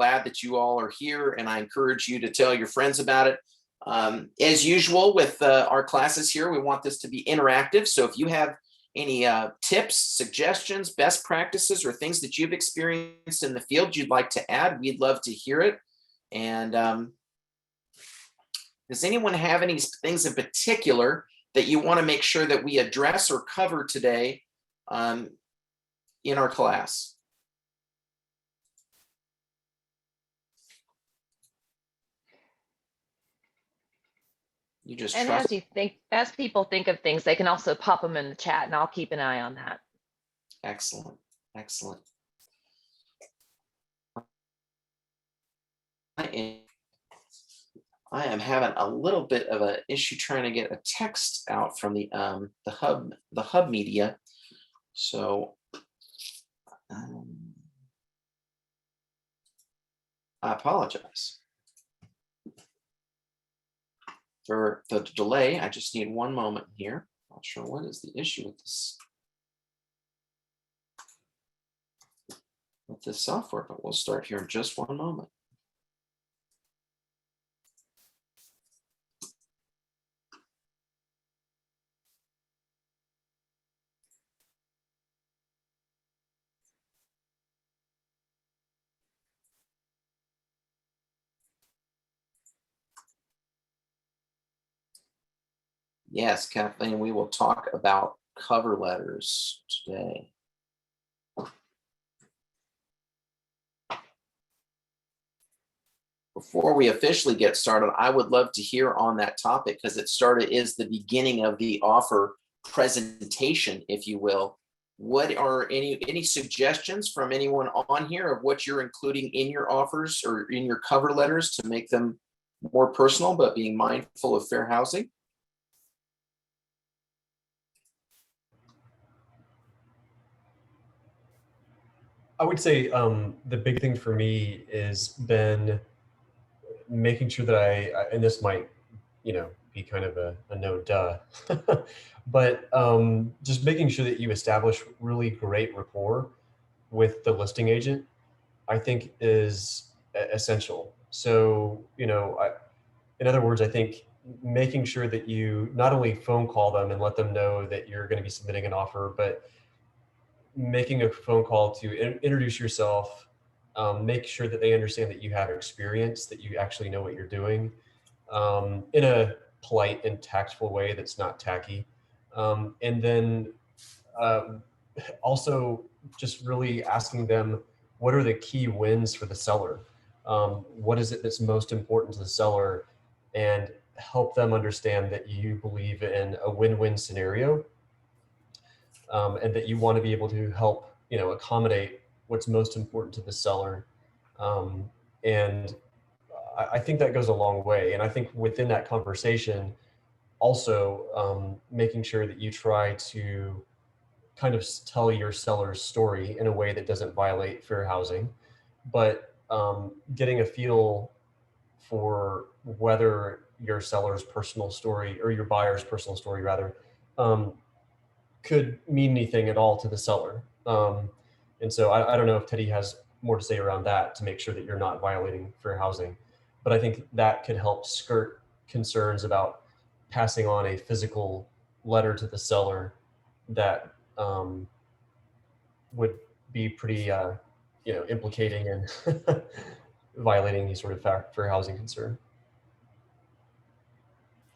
glad that you all are here, and I encourage you to tell your friends about it. As usual with our classes here, we want this to be interactive. So if you have any tips, suggestions, best practices, or things that you've experienced in the field you'd like to add, we'd love to hear it. And does anyone have any things in particular that you want to make sure that we address or cover today in our class? You just and as people think of things, they can also pop them in the chat, and I'll keep an eye on that. Excellent, excellent. I am having a little bit of an issue trying to get a text out from the hub media. So I apologize for the delay. I just need one moment here. Not sure what is the issue with this software, but we'll start here in just one moment. Yes, Kathleen, we will talk about cover letters today. Before we officially get started, I would love to hear on that topic, because it is the beginning of the offer presentation, if you will. What are any suggestions from anyone on here of what you're including in your offers or in your cover letters to make them more personal, but being mindful of fair housing? I would say the big thing for me has been making sure that and this might, be kind of a no duh, but just making sure that you establish really great rapport with the listing agent, I think is essential. So, in other words, I think making sure that you not only phone call them and let them know that you're going to be submitting an offer, but making a phone call to introduce yourself, make sure that they understand that you have experience, that you actually know what you're doing, in a polite and tactful way that's not tacky. And then also just really asking them, what are the key wins for the seller? What is it that's most important to the seller? And help them understand that you believe in a win-win scenario. And that you want to be able to help, accommodate what's most important to the seller. And I think that goes a long way. And I think within that conversation, also making sure that you try to kind of tell your seller's story in a way that doesn't violate fair housing, but getting a feel for whether your seller's personal story, or your buyer's personal story rather, could mean anything at all to the seller. And so I don't know if Teddy has more to say around that to make sure that you're not violating fair housing, but I think that could help skirt concerns about passing on a physical letter to the seller that would be pretty, implicating and violating any sort of fair housing concern.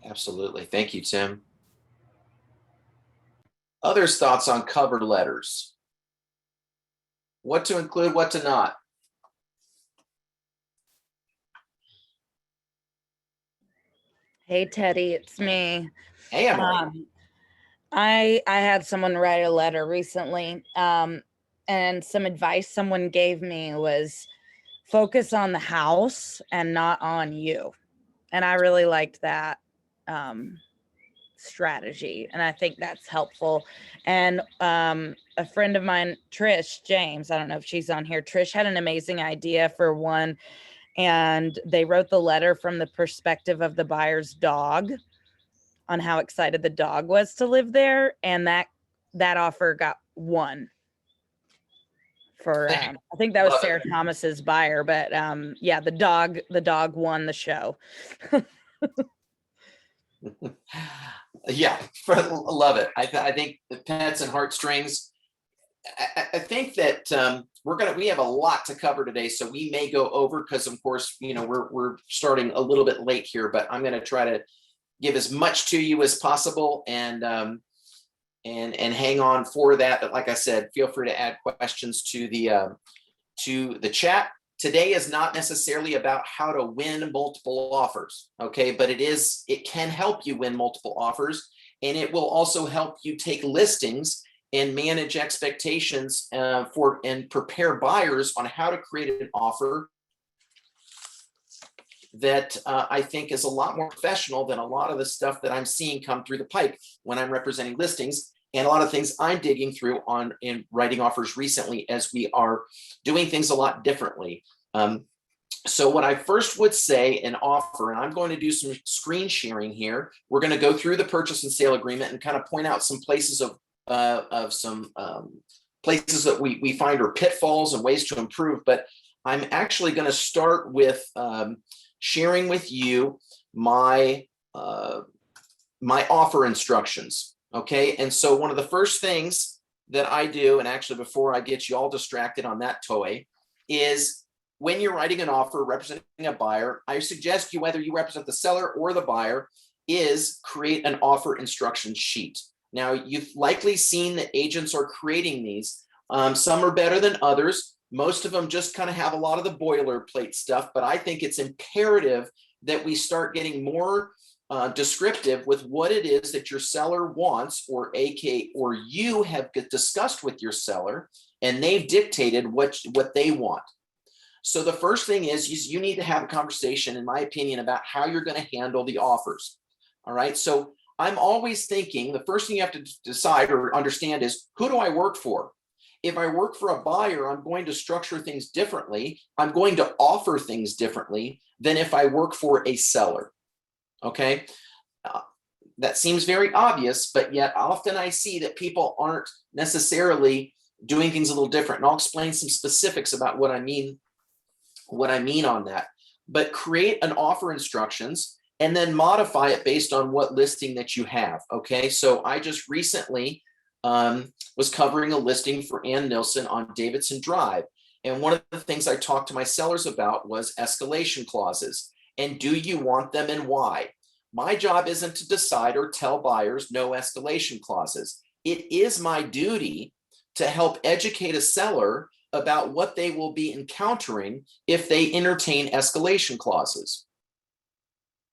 Absolutely. Thank you, Tim. Others' thoughts on cover letters? What to include, what to not? Hey, Teddy, it's me. Hey, Emily. I had someone write a letter recently, and some advice someone gave me was focus on the house and not on you. And I really liked that strategy, and I think that's helpful. And a friend of mine, Trish James, I don't know if she's on here, Trish had an amazing idea for one, and they wrote the letter from the perspective of the buyer's dog, on how excited the dog was to live there, and that offer got 1 for, I think that was Love it. Sarah Thomas's buyer, but yeah, the dog won the show. Yeah, love it. I think the pets and heartstrings. I think that we have a lot to cover today, so we may go over because, of course, we're starting a little bit late here. But I'm going to try to give as much to you as possible, and hang on for that. But like I said, feel free to add questions to the chat. Today is not necessarily about how to win multiple offers, okay? But it can help you win multiple offers, and it will also help you take listings and manage expectations and prepare buyers on how to create an offer that I think is a lot more professional than a lot of the stuff that I'm seeing come through the pipe when I'm representing listings, and a lot of things I'm digging through in writing offers recently, as we are doing things a lot differently. So what I first would say an offer, and I'm going to do some screen sharing here. We're going to go through the purchase and sale agreement and kind of point out some places of some places that we find are pitfalls and ways to improve. But I'm actually going to start with sharing with you my offer instructions. Okay, and so one of the first things that I do, and actually before I get you all distracted on that toy, is when you're writing an offer representing a buyer, I suggest you, whether you represent the seller or the buyer, is create an offer instruction sheet. Now, you've likely seen that agents are creating these. Some are better than others. Most of them just kind of have a lot of the boilerplate stuff, but I think it's imperative that we start getting more descriptive with what it is that your seller wants, or you have discussed with your seller, and they've dictated what they want. So the first thing is you need to have a conversation, in my opinion, about how you're going to handle the offers. All right. So I'm always thinking the first thing you have to decide or understand is, who do I work for? If I work for a buyer, I'm going to structure things differently. I'm going to offer things differently than if I work for a seller. Okay. That seems very obvious, but yet often I see that people aren't necessarily doing things a little different. And I'll explain some specifics about what I mean on that. But create an offer instructions and then modify it based on what listing that you have. Okay. So I just recently was covering a listing for Ann Nilsson on Davidson Drive. And one of the things I talked to my sellers about was escalation clauses. And do you want them, and why? My job isn't to decide or tell buyers no escalation clauses. It is my duty to help educate a seller about what they will be encountering if they entertain escalation clauses.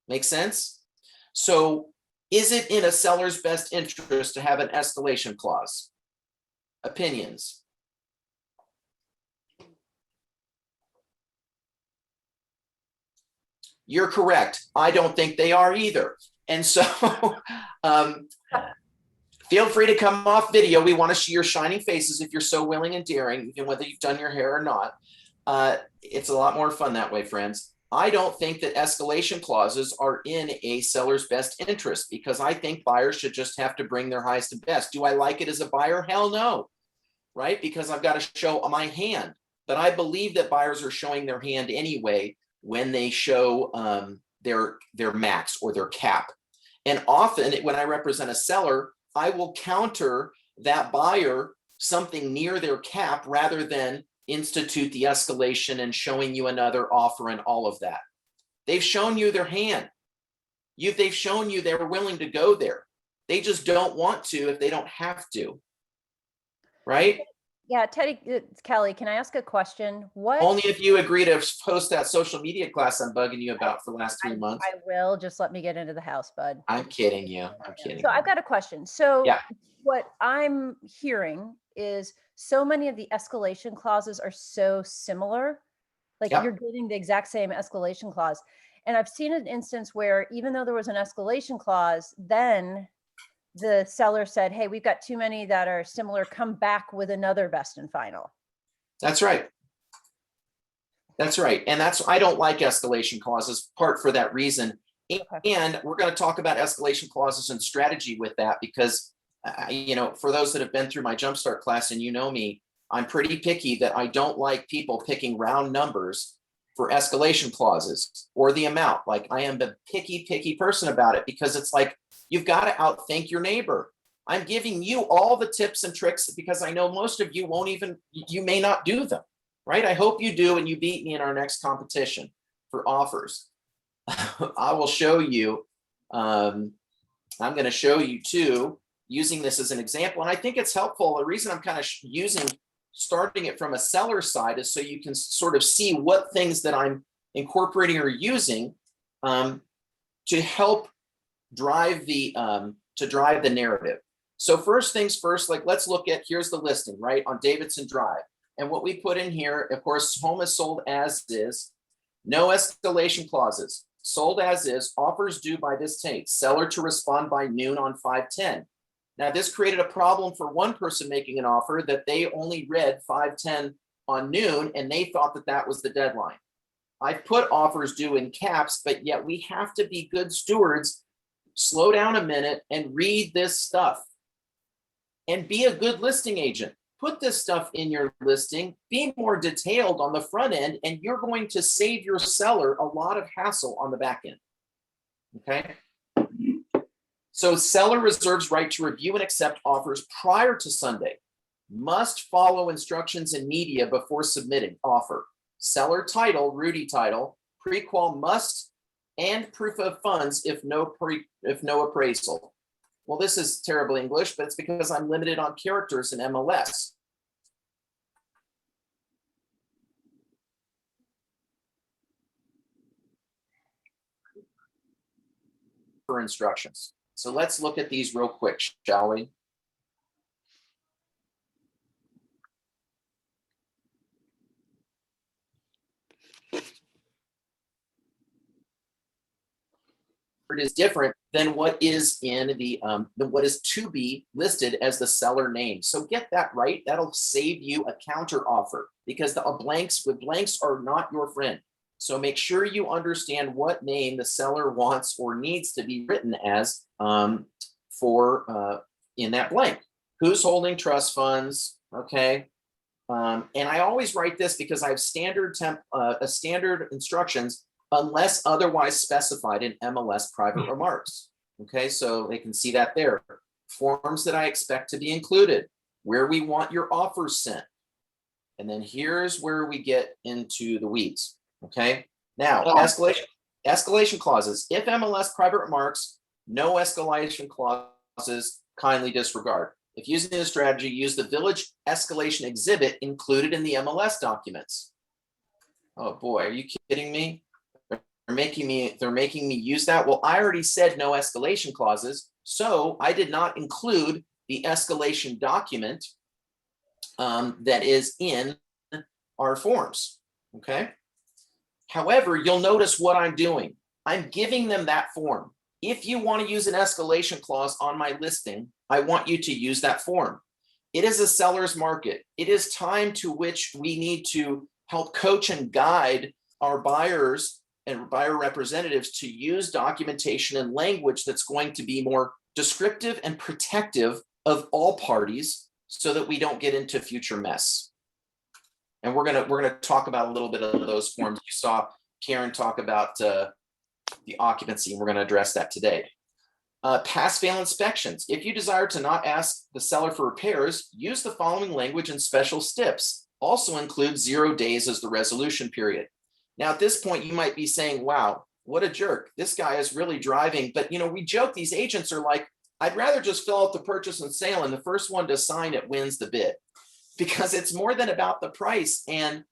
Make sense? So is it in a seller's best interest to have an escalation clause? Opinions? You're correct. I don't think they are either. And so feel free to come off video. We want to see your shining faces if you're so willing and daring, even whether you've done your hair or not. It's a lot more fun that way, friends. I don't think that escalation clauses are in a seller's best interest, because I think buyers should just have to bring their highest and best. Do I like it as a buyer? Hell no, right? Because I've got to show my hand. But I believe that buyers are showing their hand anyway when they show their max or their cap. And often when I represent a seller, I will counter that buyer something near their cap rather than institute the escalation and showing you another offer and all of that. They've shown you their hand. They've shown you they're willing to go there. They just don't want to if they don't have to. Right? Yeah, Teddy, it's Kelly, can I ask a question? Only if you agree to post that social media class I'm bugging you about for the last 3 months. I will. Just let me get into the house, bud. I'm kidding you. I'm kidding. So I've got a question. So yeah. What I'm hearing is so many of the escalation clauses are so similar. Like Yep. you're getting the exact same escalation clause. And I've seen an instance where even though there was an escalation clause, then the seller said, hey, we've got too many that are similar, come back with another best and final. That's right. That's right. And I don't like escalation clauses, part for that reason. Okay. And we're going to talk about escalation clauses and strategy with that, because, for those that have been through my Jumpstart class and you know me, I'm pretty picky that I don't like people picking round numbers for escalation clauses or the amount. Like, I am a picky person about it, because it's like, you've got to outthink your neighbor. I'm giving you all the tips and tricks because I know most of you won't even, you may not do them, right? I hope you do, and you beat me in our next competition for offers. I will show you, I'm going to show you too, using this as an example. And I think it's helpful. The reason I'm kind of starting it from a seller side is so you can sort of see what things that I'm incorporating or using to help drive the narrative. So first things first, like, let's look at, here's the listing, right, on Davidson Drive. And what we put in here, of course, home is sold as is, no escalation clauses, sold as is, offers due by this date, seller to respond by noon on 5/10. Now, this created a problem for one person making an offer, that they only read 5/10 on noon, and they thought that that was the deadline. I've put offers due in caps, but yet we have to be good stewards. Slow down a minute and read this stuff. And be a good listing agent. Put this stuff in your listing, be more detailed on the front end, and you're going to save your seller a lot of hassle on the back end. Okay. So seller reserves right to review and accept offers prior to Sunday. Must follow instructions in media before submitting offer. Seller title, Rudy title, pre-qual must, and proof of funds if no appraisal. Well, this is terrible English, but it's because I'm limited on characters in MLS. For instructions. So let's look at these real quick, shall we? It is different than what is in the what is to be listed as the seller name. So get that right. That'll save you a counter offer, because the blanks are not your friend. So make sure you understand what name the seller wants or needs to be written as in that blank. Who's holding trust funds? Okay. And I always write this because I have standard instructions unless otherwise specified in MLS private remarks. Okay, so they can see that there. Forms that I expect to be included, where we want your offers sent. And then here's where we get into the weeds. Okay, now escalation clauses. If MLS private remarks, no escalation clauses, kindly disregard. If using this strategy, use the village escalation exhibit included in the MLS documents. Oh boy, are you kidding me? They're making me use that. Well, I already said no escalation clauses, so I did not include the escalation document that is in our forms. Okay. However, you'll notice what I'm doing. I'm giving them that form. If you want to use an escalation clause on my listing, I want you to use that form. It is a seller's market. It is time to which we need to help coach and guide our buyers and buyer representatives to use documentation and language that's going to be more descriptive and protective of all parties, so that we don't get into future mess. And we're gonna talk about a little bit of those forms. You saw Karen talk about the occupancy, and we're going to address that today. Pass-fail inspections. If you desire to not ask the seller for repairs, use the following language and special steps. Also include 0 days as the resolution period. Now, at this point, you might be saying, wow, what a jerk. This guy is really driving. But, you know, we joke, these agents are like, I'd rather just fill out the purchase and sale, and the first one to sign it wins the bid, because it's more than about the price. And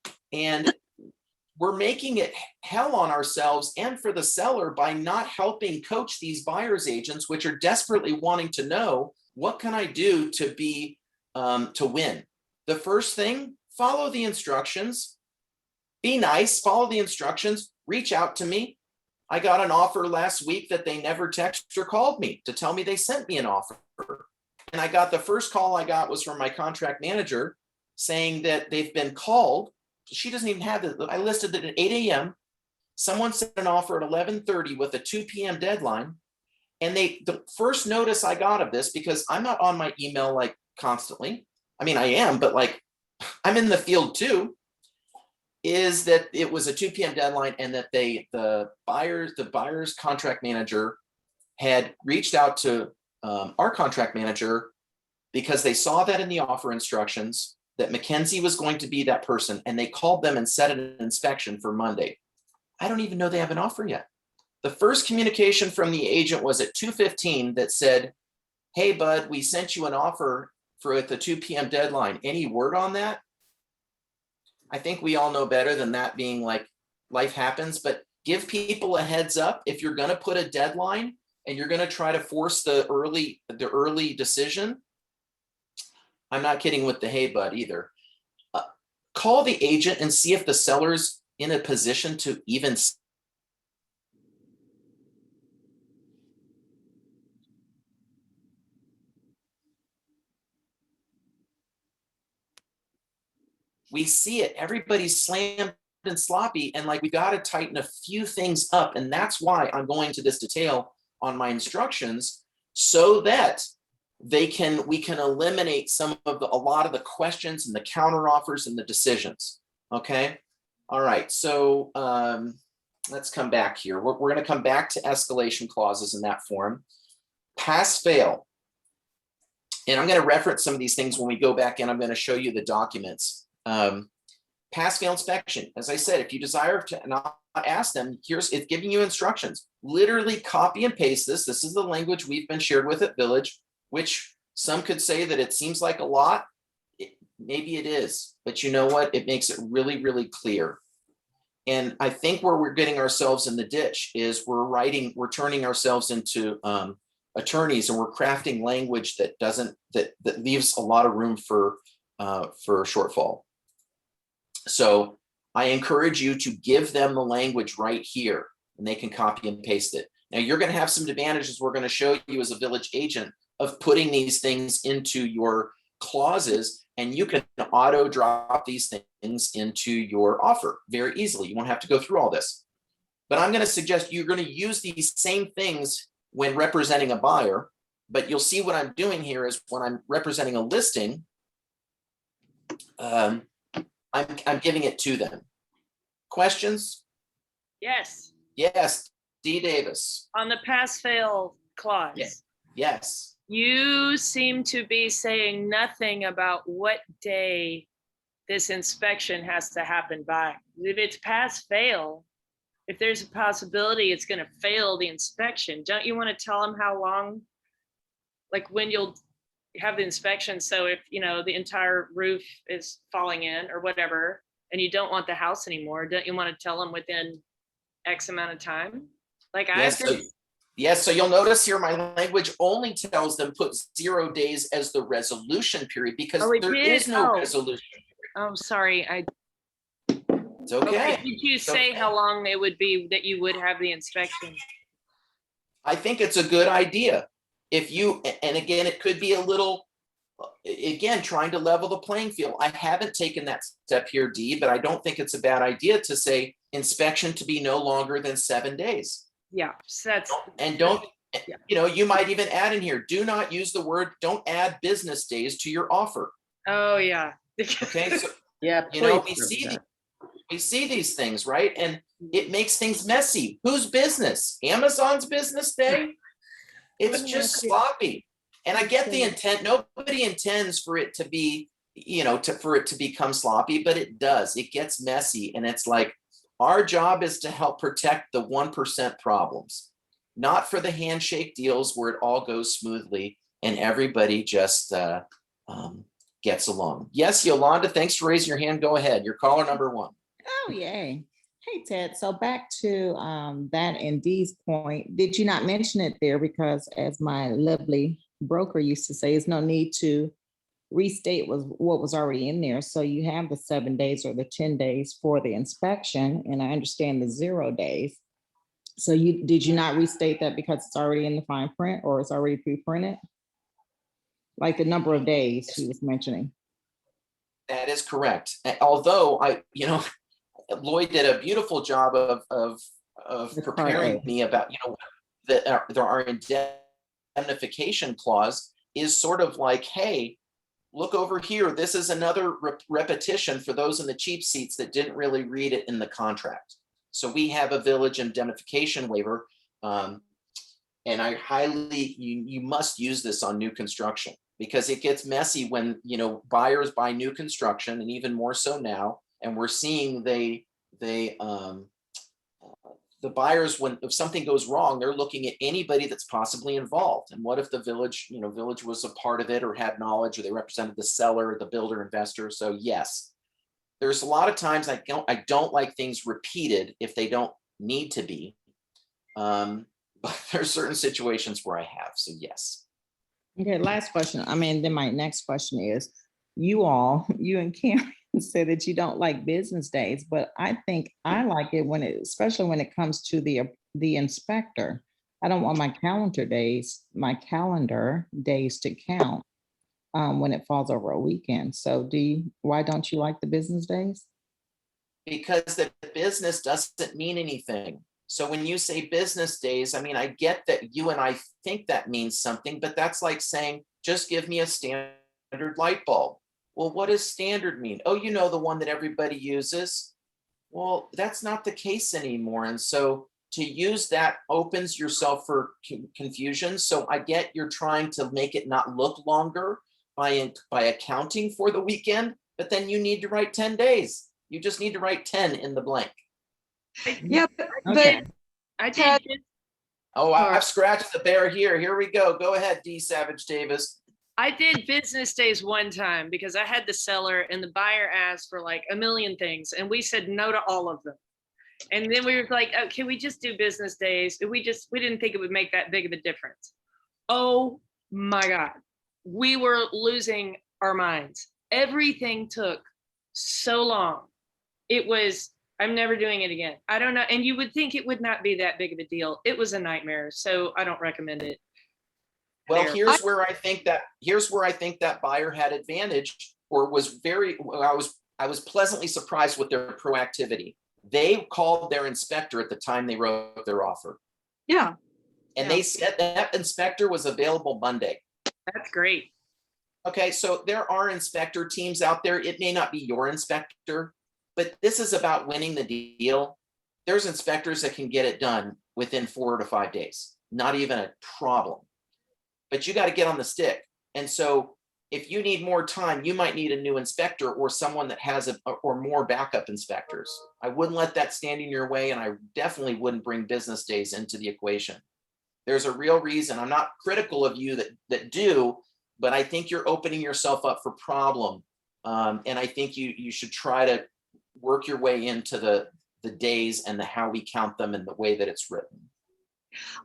we're making it hell on ourselves and for the seller by not helping coach these buyer's agents, which are desperately wanting to know, what can I do to be to win? The first thing, follow the instructions. Be nice, follow the instructions, reach out to me. I got an offer last week that they never texted or called me to tell me they sent me an offer. And I got the first call I got was from my contract manager saying that they've been called. She doesn't even have it. I listed it at 8 a.m. Someone sent an offer at 11:30 with a 2 p.m. deadline. And the first notice I got of this, because I'm not on my email like constantly. I mean, I am, but like I'm in the field too, is that it was a 2 p.m. deadline and that the buyer's contract manager had reached out to our contract manager because they saw that in the offer instructions that Mackenzie was going to be that person, and they called them and set an inspection for Monday. I don't even know they have an offer yet. The first communication from the agent was at 2:15 that said, hey, bud, we sent you an offer for at the 2 p.m. deadline. Any word on that? I think we all know better than that being like life happens, but give people a heads up. If you're going to put a deadline and you're going to try to force the early decision, I'm not kidding with the hey, bud either. Call the agent and see if the seller's in a position to even we see it. Everybody's slammed and sloppy, and like we got to tighten a few things up. And that's why I'm going to this detail on my instructions, so that we can eliminate a lot of the questions and the counter offers and the decisions. Okay. All right. So let's come back here. We're going to come back to escalation clauses in that form. Pass fail. And I'm going to reference some of these things when we go back in. I'm going to show you the documents. Pass fail inspection. As I said, if you desire to not ask them, it's giving you instructions. Literally copy and paste this. This is the language we've been shared with at Village, which some could say that it seems like a lot. Maybe it is, but you know what? It makes it really, really clear. And I think where we're getting ourselves in the ditch is we're turning ourselves into attorneys, and we're crafting language that leaves a lot of room for shortfall. So I encourage you to give them the language right here, and they can copy and paste it. Now you're going to have some advantages we're going to show you as a Village agent of putting these things into your clauses, and you can auto drop these things into your offer very easily. You won't have to go through all this. But I'm going to suggest you're going to use these same things when representing a buyer, but you'll see what I'm doing here is when I'm representing a listing, I'm giving it to them. Questions? Yes, Yes, D. Davis. on the pass-fail clause. Yeah. Yes. You seem to be saying nothing about what day this inspection has to happen by. If it's pass-fail, if there's a possibility it's going to fail the inspection, don't you want to tell them how long, like when you'll have the inspection? So if, the entire roof is falling in or whatever, and you don't want the house anymore, don't you want to tell them within X amount of time? Like Yes, so you'll notice here my language only tells them put 0 days as the resolution period, because there is no resolution. Oh, sorry. It's okay. Did you say how long it would be that you would have the inspection? I think it's a good idea. And again, it could be a little, again, trying to level the playing field. I haven't taken that step here, D, but I don't think it's a bad idea to say inspection to be no longer than 7 days. Yeah, so that's. And don't, you might even add in here, do not use the word, don't add business days to your offer. Oh, yeah. Okay, so, Yeah. we see these things, right? And it makes things messy. Whose business? Amazon's business day? It's just sloppy. And I get the intent. Nobody intends for it to be, for it to become sloppy, but it does. It gets messy. And it's like, our job is to help protect the 1% problems, not for the handshake deals where it all goes smoothly and everybody just gets along. Yes, Yolanda, thanks for raising your hand. Go ahead. You're caller number 1. Oh, yay. Hey, Ted. So back to that and Dee's point, did you not mention it there? Because as my lovely broker used to say, there's no need to restate what was already in there. So you have the 7 days or the 10 days for the inspection. And I understand the 0 days. So did you not restate that because it's already in the fine print or it's already pre-printed? Like the number of days she was mentioning. That is correct. Although Lloyd did a beautiful job of preparing me about, that our indemnification clause is sort of like, hey, look over here. This is another repetition for those in the cheap seats that didn't really read it in the contract. So we have a village indemnification waiver. And I highly, you must use this on new construction, because it gets messy when, you know, buyers buy new construction, and even more so now. And we're seeing the buyers, when if something goes wrong, they're looking at anybody that's possibly involved. And what if the village, you know, village was a part of it, or had knowledge, or they represented the seller, the builder, investor. So yes, there's a lot of times I don't like things repeated if they don't need to be. But there's certain situations where I have. So yes. Okay, last question. I mean, then my next question is, you and Karen said that you don't like business days, but I think I like it when especially when it comes to the inspector. I don't want my calendar days to count when it falls over a weekend. So why don't you like the business days? Because the business doesn't mean anything. So when you say business days, I mean, I get that you and I think that means something, but that's like saying, just give me a standard light bulb. Well, what does standard mean? Oh, you know, the one that everybody uses. Well, that's not the case anymore. And so to use that opens yourself for confusion. So I get you're trying to make it not look longer by accounting for the weekend, but then you need to write 10 days. You just need to write 10 in the blank. Yeah, Okay. I Ted- did. Oh, I've scratched the bear here. Here we go. Go ahead, D. Savage Davis. I did business days one time because I had the seller and the buyer asked for like a million things, and we said no to all of them. And then we were like, oh, can we just do business days? We didn't think it would make that big of a difference. Oh my God. We were losing our minds. Everything took so long. I'm never doing it again. I don't know. And you would think it would not be that big of a deal. It was a nightmare. So I don't recommend it. Well, There. here's where I think that buyer had advantage, or was I was pleasantly surprised with their proactivity. They called their inspector at the time they wrote their offer. yeah. And Yeah. they said that inspector was available Monday. That's great. Okay, so there are inspector teams out there. It may not be your inspector, but this is about winning the deal. There's inspectors that can get it done within 4 to 5 days. Not even a problem. But you got to get on the stick. And so if you need more time, you might need a new inspector or someone that has or more backup inspectors. I wouldn't let that stand in your way, and I definitely wouldn't bring business days into the equation. There's a real reason. I'm not critical of you that do, but I think you're opening yourself up for problem. And I think you should try to work your way into the days and the how we count them and the way that it's written.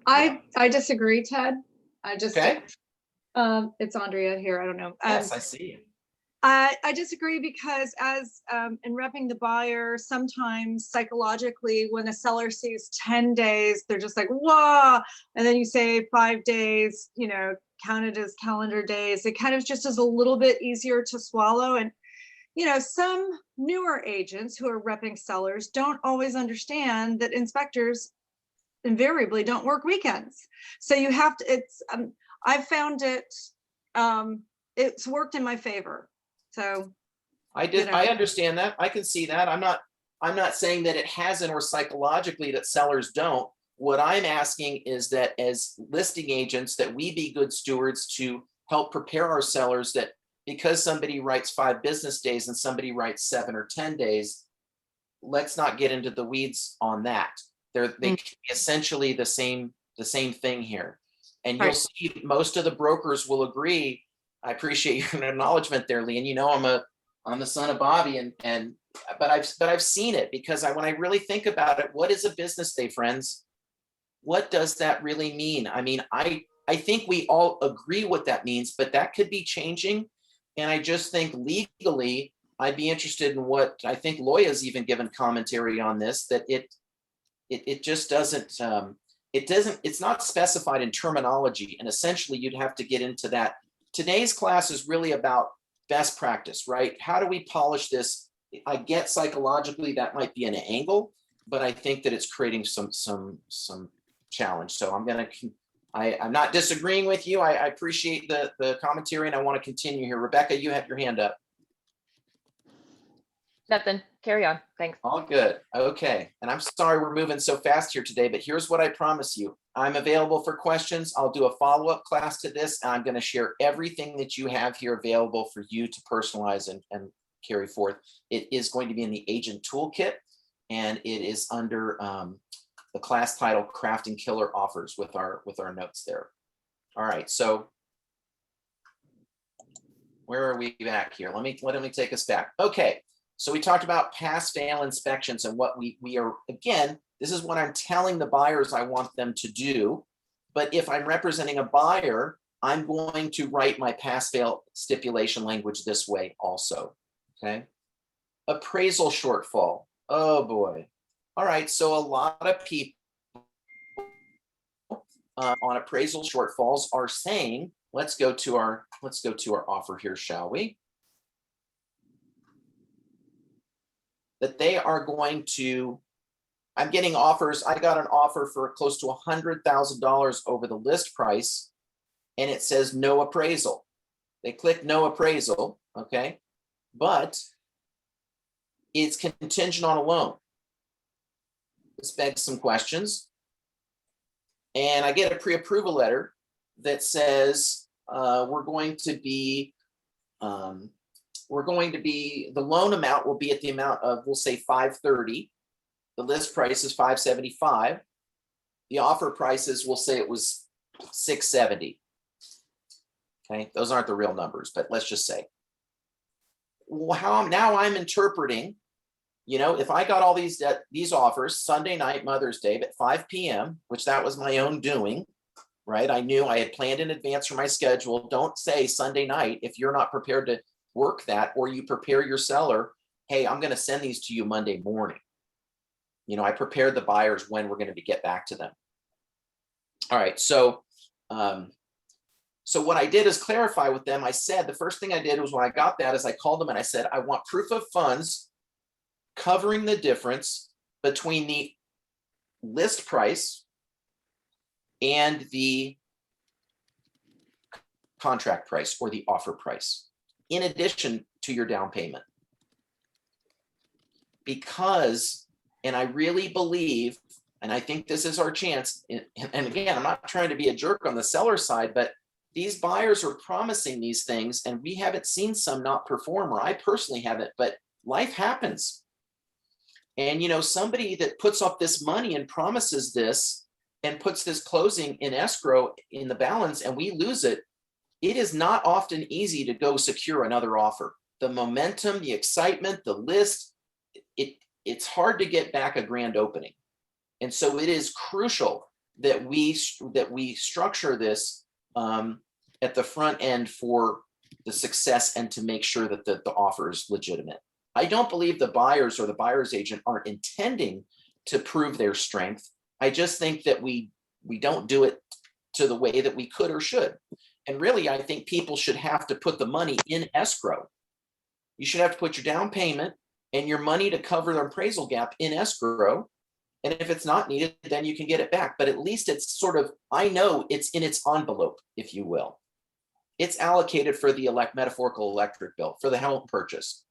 I disagree, Ted. Okay. It's Andrea here. I don't know. Yes, I see you. I disagree because as in repping the buyer, sometimes psychologically when a seller sees 10 days, they're just like, whoa. And then you say 5 days, you know, counted as calendar days. It kind of just is a little bit easier to swallow. And, you know, some newer agents who are repping sellers don't always understand that inspectors invariably don't work weekends. So you have to, I've found it's worked in my favor. So I understand that. I can see that. I'm not saying that it hasn't, or psychologically that sellers don't. What I'm asking is that as listing agents, that we be good stewards to help prepare our sellers, that because somebody writes 5 business days and somebody writes 7 or 10 days, let's not get into the weeds on that. They can be essentially the same thing here. And you'll see most of the brokers will agree. I appreciate your acknowledgement there, Lee. And you know, I'm the son of Bobby, but I've seen it, because when I really think about it, what is a business day, friends? What does that really mean? I mean, I think we all agree what that means, but that could be changing. And I just think legally, I'd be interested in what I think Loya's even given commentary on this, that it just doesn't, it's not specified in terminology. And essentially you'd have to get into that. Today's class is really about best practice, right? How do we polish this? I get psychologically that might be an angle, but I think that it's creating some challenge. So I'm not disagreeing with you. I appreciate the commentary and I want to continue here. Rebecca, you have your hand up. Nothing. Carry on. Thanks. All good. Okay. And I'm sorry we're moving so fast here today, but here's what I promise you. I'm available for questions. I'll do a follow-up class to this. And I'm going to share everything that you have here available for you to personalize and carry forth. It is going to be in the agent toolkit, and it is under the class title Crafting Killer Offers with our notes there. All right. So where are we back here? Let me take us back. Okay. So we talked about pass-fail inspections and what we are, again, this is what I'm telling the buyers I want them to do. But if I'm representing a buyer, I'm going to write my pass-fail stipulation language this way also, okay? Appraisal shortfall, oh boy. All right, so a lot of people on appraisal shortfalls are saying, let's go to our offer here, shall we? That they are going to, I'm getting offers. I got an offer for close to $100,000 over the list price, and it says no appraisal. They click no appraisal, okay? But it's contingent on a loan. This begs some questions. And I get a pre-approval letter that says we're going to be, the loan amount will be at the amount of, we'll say 530. The list price is 575. The offer prices, we'll say it was 670. Okay, those aren't the real numbers, but let's just say. Well, now I'm interpreting, you know, if I got all these offers Sunday night, Mother's Day at 5 p.m., which that was my own doing, right? I knew I had planned in advance for my schedule. Don't say Sunday night if you're not prepared to work that, or you prepare your seller, hey, I'm going to send these to you Monday morning. You know, I prepared the buyers when we're going to get back to them. All right, so what I did is clarify with them. I said, the first thing I did was when I got that is I called them and I said, I want proof of funds covering the difference between the list price and the contract price or the offer price, in addition to your down payment. Because, and I really believe, and I think this is our chance, and again, I'm not trying to be a jerk on the seller side, but these buyers are promising these things and we haven't seen some not perform, or I personally haven't, but life happens. And, you know, somebody that puts up this money and promises this and puts this closing in escrow in the balance and we lose it, it is not often easy to go secure another offer. The momentum, the excitement, the list, it's hard to get back a grand opening. And so it is crucial that we structure this at the front end for the success and to make sure that the offer is legitimate. I don't believe the buyers or the buyer's agent aren't intending to prove their strength. I just think that we don't do it to the way that we could or should. And really, I think people should have to put the money in escrow. You should have to put your down payment and your money to cover the appraisal gap in escrow. And if it's not needed, then you can get it back. But at least it's sort of, I know it's in its envelope, if you will. It's allocated for the metaphorical electric bill, for the home purchase,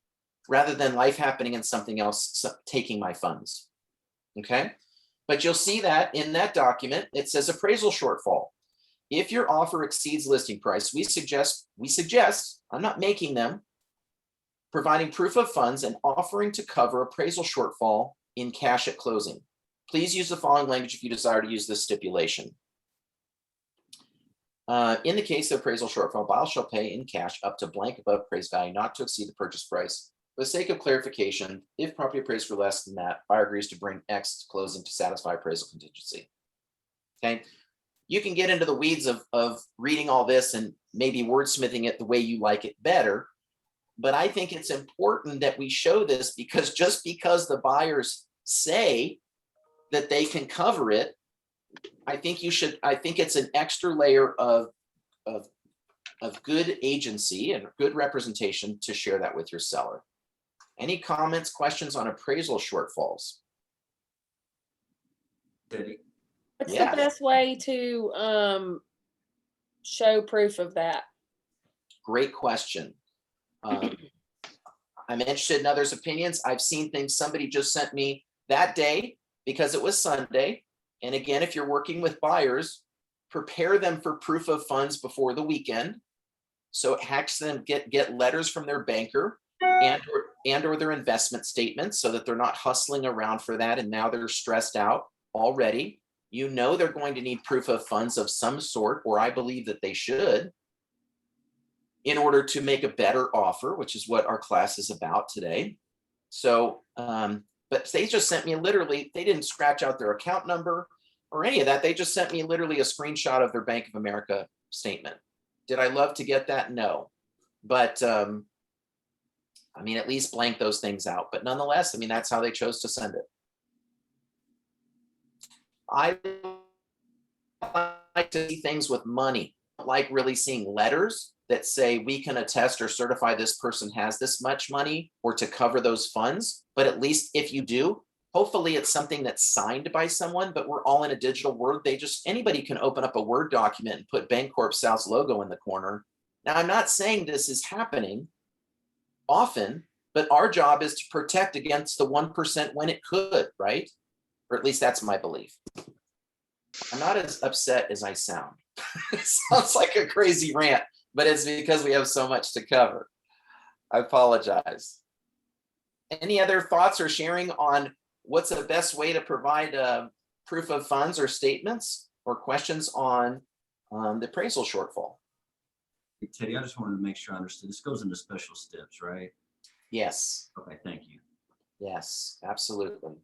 rather than life happening and something else taking my funds. Okay? But you'll see that in that document, it says appraisal shortfall. If your offer exceeds listing price, we suggest, I'm not making them, providing proof of funds and offering to cover appraisal shortfall in cash at closing. Please use the following language if you desire to use this stipulation. In the case of appraisal shortfall, buyer shall pay in cash up to blank above appraised value, not to exceed the purchase price. For the sake of clarification, if property appraised for less than that, buyer agrees to bring X to closing to satisfy appraisal contingency. Okay. You can get into the weeds of reading all this and maybe wordsmithing it the way you like it better. But I think it's important that we show this, because just because the buyers say that they can cover it, I think it's an extra layer of good agency and good representation to share that with your seller. Any comments, questions on appraisal shortfalls? What's Yeah. the best way to show proof of that? Great question. I'm interested in others' opinions. I've seen things somebody just sent me that day because it was Sunday. And again, if you're working with buyers, prepare them for proof of funds before the weekend. So it hacks them get letters from their banker and or their investment statements so that they're not hustling around for that. And now they're stressed out already. You know they're going to need proof of funds of some sort, or I believe that they should, in order to make a better offer, which is what our class is about today. So, but they just sent me literally, they didn't scratch out their account number or any of that. They just sent me literally a screenshot of their Bank of America statement. Did I love to get that? No. But I mean, at least blank those things out. But nonetheless, I mean, that's how they chose to send it. I like to see things with money. I like really seeing letters that say we can attest or certify this person has this much money or to cover those funds. But at least if you do, hopefully it's something that's signed by someone, but we're all in a digital world. Anybody can open up a Word document and put Bancorp South's logo in the corner. Now, I'm not saying this is happening often, but our job is to protect against the 1% when it could, right? Or at least that's my belief. I'm not as upset as I sound. It sounds like a crazy rant, but it's because we have so much to cover. I apologize. Any other thoughts or sharing on what's the best way to provide proof of funds or statements, or questions on the appraisal shortfall? Hey, Teddy, I just wanted to make sure I understood. This goes into special steps, right? Yes. Okay, thank you. Yes, absolutely.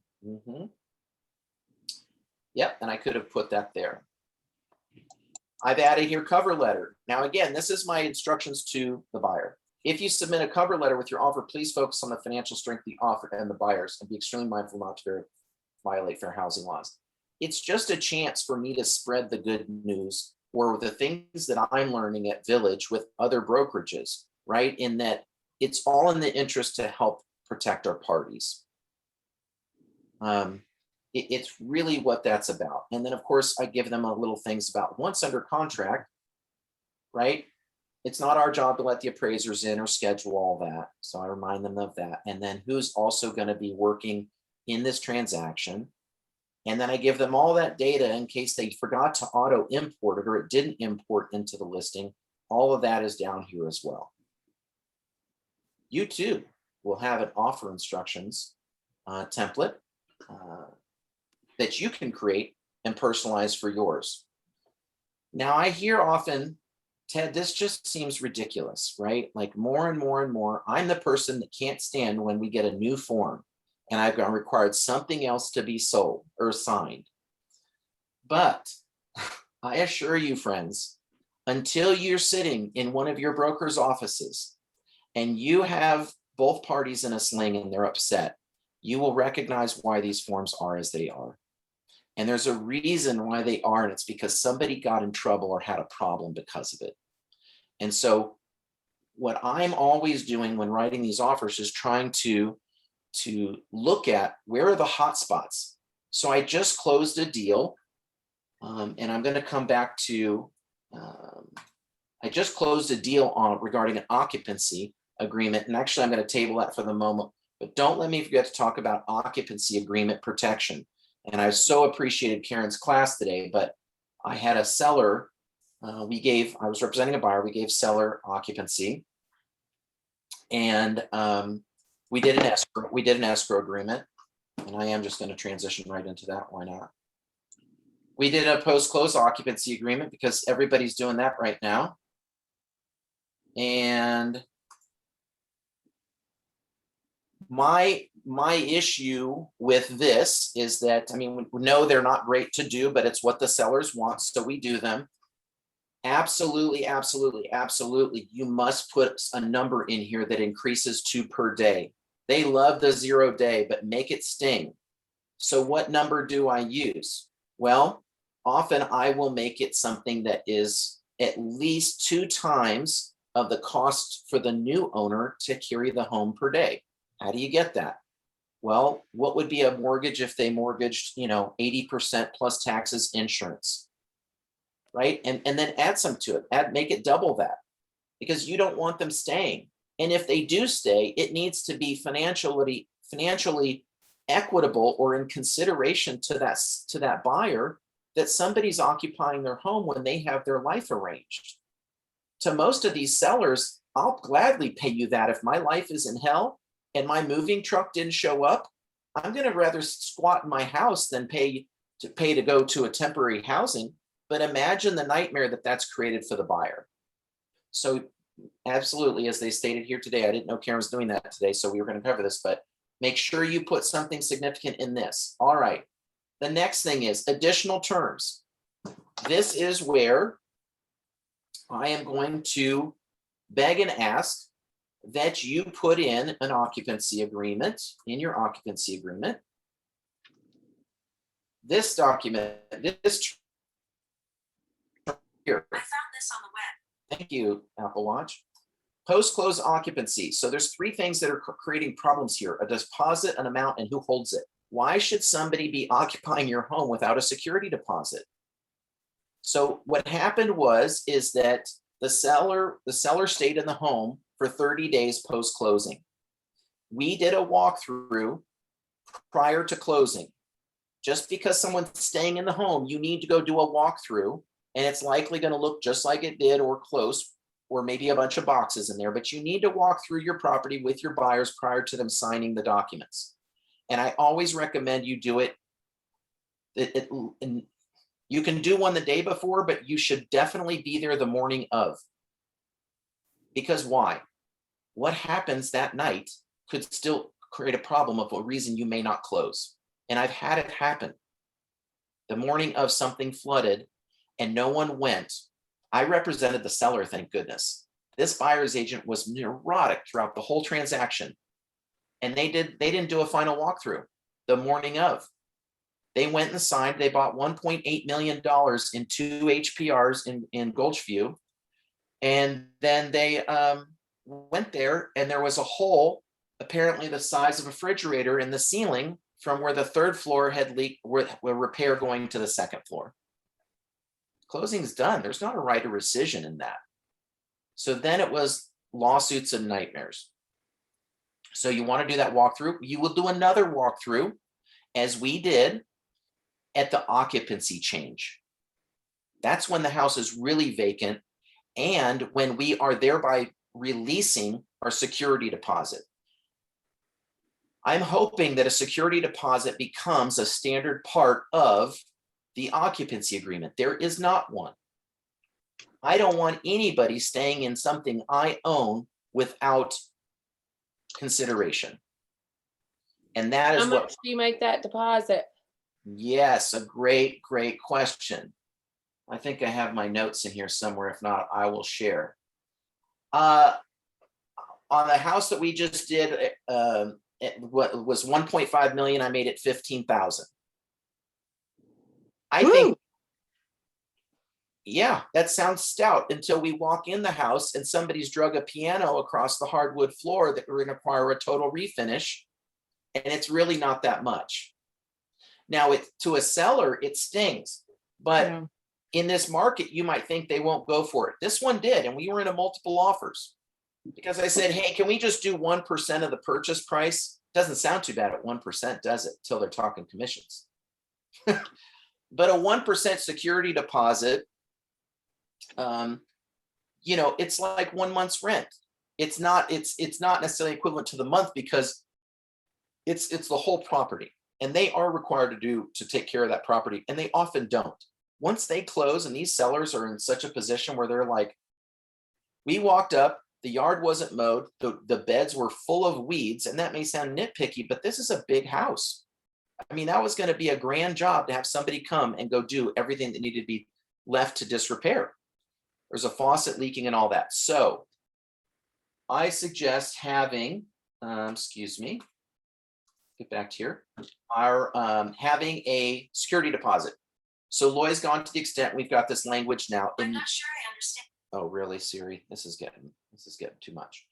Yep, and I could have put that there. I've added here cover letter. Now, again, this is my instructions to the buyer. If you submit a cover letter with your offer, please focus on the financial strength of the offer and the buyers, and be extremely mindful not to violate fair housing laws. It's just a chance for me to spread the good news or the things that I'm learning at Village with other brokerages, right? In that it's all in the interest to help protect our parties. It's really what that's about. And then, of course, I give them a little things about once under contract, right? It's not our job to let the appraisers in or schedule all that. So I remind them of that. And then who's also going to be working in this transaction. And then I give them all that data in case they forgot to auto import it or it didn't import into the listing. All of that is down here as well. You too will have an offer instructions template that you can create and personalize for yours. Now, I hear often, Ted, this just seems ridiculous, right? Like more and more and more, I'm the person that can't stand when we get a new form and I've got required something else to be sold or signed. But I assure you, friends, until you're sitting in one of your broker's offices and you have both parties in a sling and they're upset, you will recognize why these forms are as they are. And there's a reason why they are, and it's because somebody got in trouble or had a problem because of it. And so what I'm always doing when writing these offers is trying to look at where are the hot spots. So I just closed a deal, and I'm going to come back to, I just closed a deal regarding an occupancy agreement. And actually, I'm going to table that for the moment, but don't let me forget to talk about occupancy agreement protection. And I so appreciated Karen's class today, but I had a seller, I was representing a buyer, we gave seller occupancy. And we did an escrow agreement, and I am just going to transition right into that. Why not? We did a post-close occupancy agreement because everybody's doing that right now. And my issue with this is that, I mean, we know they're not great to do, but it's what the sellers want, so we do them. Absolutely, absolutely, absolutely. You must put a number in here that increases to per day. They love the 0 day, but make it sting. So what number do I use? Well, often I will make it something that is at least 2 times of the cost for the new owner to carry the home per day. How do you get that? Well, what would be a mortgage if they mortgaged, 80% plus taxes, insurance? Right? And then add some to it, make it double that, because you don't want them staying. And if they do stay, it needs to be financially equitable or in consideration to that buyer, that somebody's occupying their home when they have their life arranged. To most of these sellers, I'll gladly pay you that. If my life is in hell and my moving truck didn't show up, I'm going to rather squat in my house than pay to go to a temporary housing. But imagine the nightmare that's created for the buyer. So absolutely, as they stated here today, I didn't know Karen was doing that today, so we were going to cover this, but make sure you put something significant in this. All right. The next thing is additional terms. This is where I am going to beg and ask that you put in an occupancy agreement in your occupancy agreement. This document, this here. I found this on the web. Thank you, Apple Watch. Post-close occupancy. So there's three things that are creating problems here: a deposit, an amount, and who holds it. Why should somebody be occupying your home without a security deposit? So what happened is that the seller stayed in the home for 30 days post-closing. We did a walkthrough prior to closing. Just because someone's staying in the home, you need to go do a walkthrough, and it's likely going to look just like it did or close, or maybe a bunch of boxes in there, but you need to walk through your property with your buyers prior to them signing the documents. And I always recommend you do it. And you can do one the day before, but you should definitely be there the morning of. Because why? What happens that night could still create a problem of a reason you may not close. And I've had it happen. The morning of, something flooded and no one went. I represented the seller, thank goodness. This buyer's agent was neurotic throughout the whole transaction. And they didn't do a final walkthrough the morning of. They went and signed. They bought $1.8 million in 2 HPRs in Gulchview. And then they went there, and there was a hole, apparently the size of a refrigerator, in the ceiling from where the third floor had leaked, with repair going to the second floor. Closing's done. There's not a right of rescission in that. So then it was lawsuits and nightmares. So you want to do that walkthrough. You will do another walkthrough, as we did, at the occupancy change. That's when the house is really vacant, and when we are thereby releasing our security deposit. I'm hoping that a security deposit becomes a standard part of the occupancy agreement. There is not one. I don't want anybody staying in something I own without consideration. And that is How much do you make that deposit? Yes, a great question. I think I have my notes in here somewhere. If not, I will share. On the house that we just did, it was 1.5 million. I made it 15,000. I think, yeah, that sounds stout until we walk in the house and somebody's drug a piano across the hardwood floor that we're going to require a total refinish. And it's really not that much. Now, to a seller, it stings, but in this market, you might think they won't go for it. This one did, and we were in a multiple offers because I said, hey, can we just do 1% of the purchase price? Doesn't sound too bad at 1%, does it? Till they're talking commissions. But a 1% security deposit, it's like 1 month's rent. It's not necessarily equivalent to the month because it's the whole property, and they are required to take care of that property, and they often don't. Once they close, and these sellers are in such a position where they're like, we walked up, the yard wasn't mowed, the beds were full of weeds, and that may sound nitpicky, but this is a big house. I mean, that was going to be a grand job to have somebody come and go do everything that needed to be left to disrepair. There's a faucet leaking and all that. So I suggest having, get back to here, having a security deposit. So Loy's gone to the extent we've got this language now. I'm not sure I understand. Oh, really, Siri? This is getting too much.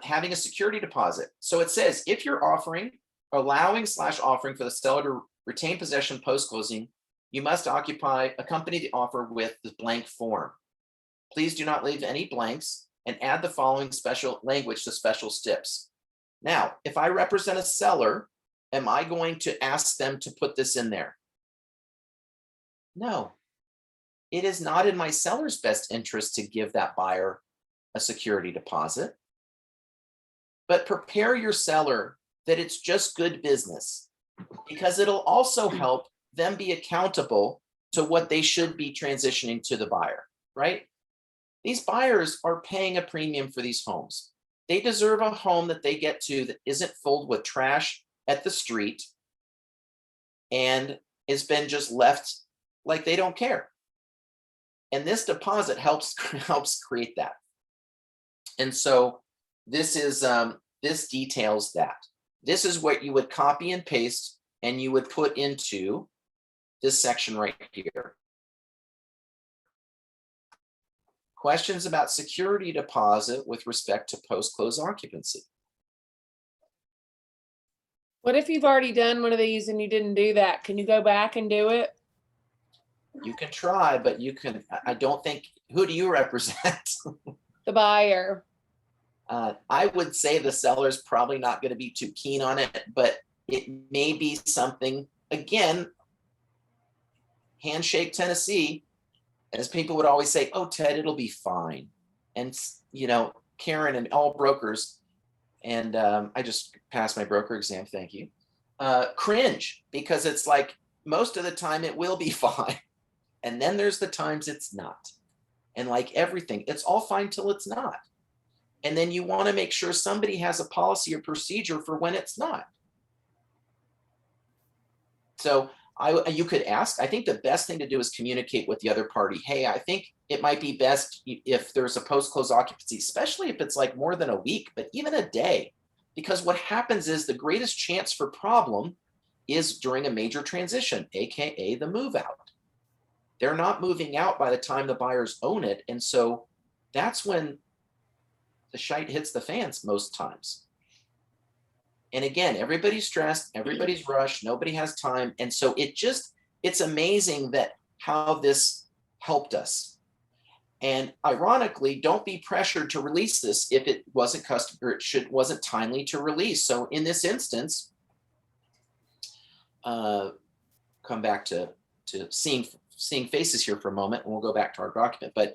Having a security deposit. So it says, if you're offering allowing / offering for the seller to retain possession post-closing, you must accompany the offer with the blank form. Please do not leave any blanks and add the following special language to special steps. Now, if I represent a seller, am I going to ask them to put this in there? No. It is not in my seller's best interest to give that buyer a security deposit. But prepare your seller that it's just good business, because it'll also help them be accountable to what they should be transitioning to the buyer, right? These buyers are paying a premium for these homes. They deserve a home that they get to that isn't filled with trash at the street and has been just left like they don't care. And this deposit helps create that. And so this is this details that. This is what you would copy and paste and you would put into this section right here. Questions about security deposit with respect to post-close occupancy? What if you've already done one of these and you didn't do that? Can you go back and do it? You can try, but I don't think, who do you represent? The buyer. I would say the seller's probably not going to be too keen on it, but it may be something, again, handshake Tennessee, as people would always say, oh, Ted, it'll be fine. And, Karen and all brokers, and I just passed my broker exam, thank you, cringe, because it's like, most of the time it will be fine. And then there's the times it's not. And like everything, it's all fine till it's not. And then you want to make sure somebody has a policy or procedure for when it's not. So you could ask, I think the best thing to do is communicate with the other party. Hey, I think it might be best if there's a post-close occupancy, especially if it's like more than a week, but even a day, because what happens is the greatest chance for problem is during a major transition, AKA the move out. They're not moving out by the time the buyers own it. And so that's when the shite hits the fans most times. And again, everybody's stressed, everybody's rushed, nobody has time. And so it's amazing that how this helped us. And ironically, don't be pressured to release this if it wasn't wasn't timely to release. So in this instance, come back to seeing faces here for a moment, and we'll go back to our document. But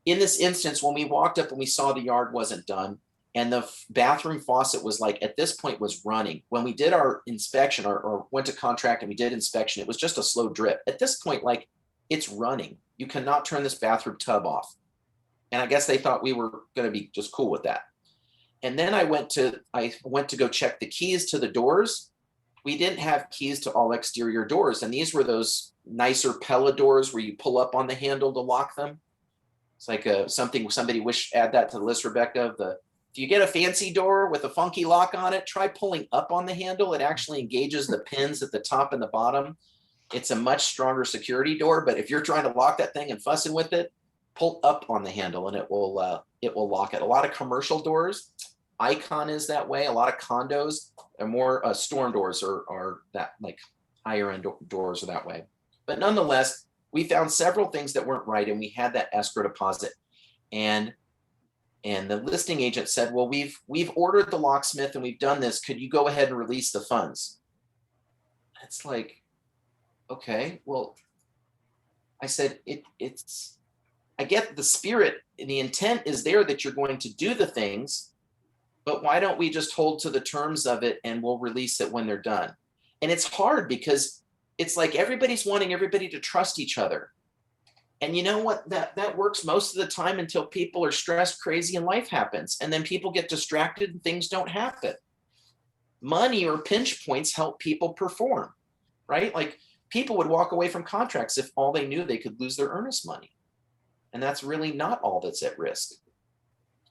in this instance, when we walked up and we saw the yard wasn't done, and the bathroom faucet was like, at this point was running. When we did our inspection or went to contract and we did inspection, it was just a slow drip. At this point, like, it's running. You cannot turn this bathroom tub off. And I guess they thought we were going to be just cool with that. And then I went to go check the keys to the doors. We didn't have keys to all exterior doors. And these were those nicer Pella doors where you pull up on the handle to lock them. It's like something somebody add that to the list, Rebecca. If you get a fancy door with a funky lock on it, try pulling up on the handle. It actually engages the pins at the top and the bottom. It's a much stronger security door, but if you're trying to lock that thing and fussing with it, pull up on the handle and it will lock it. A lot of commercial doors, Icon is that way. A lot of condos are more storm doors are that, like, higher end doors are that way. But nonetheless, we found several things that weren't right, and we had that escrow deposit. And the listing agent said, well, we've ordered the locksmith and we've done this. Could you go ahead and release the funds? It's like, okay, well, I said, I get the spirit and the intent is there that you're going to do the things, but why don't we just hold to the terms of it and we'll release it when they're done? And it's hard because it's like everybody's wanting everybody to trust each other. And you know what? That works most of the time until people are stressed, crazy, and life happens. And then people get distracted and things don't happen. Money or pinch points help people perform, right? Like, people would walk away from contracts if all they knew they could lose their earnest money. And that's really not all that's at risk.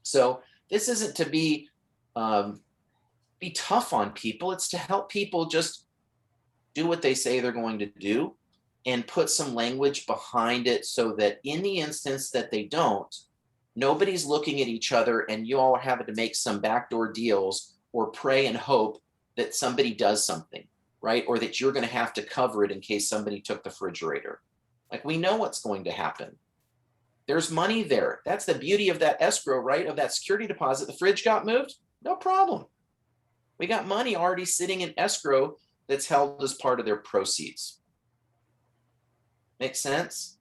So this isn't to be tough on people. It's to help people just do what they say they're going to do and put some language behind it so that in the instance that they don't, nobody's looking at each other and you all are having to make some backdoor deals or pray and hope that somebody does something, right? Or that you're going to have to cover it in case somebody took the refrigerator. Like, we know what's going to happen. There's money there. That's the beauty of that escrow, right? Of that security deposit. The fridge got moved, no problem. We got money already sitting in escrow that's held as part of their proceeds. Make sense?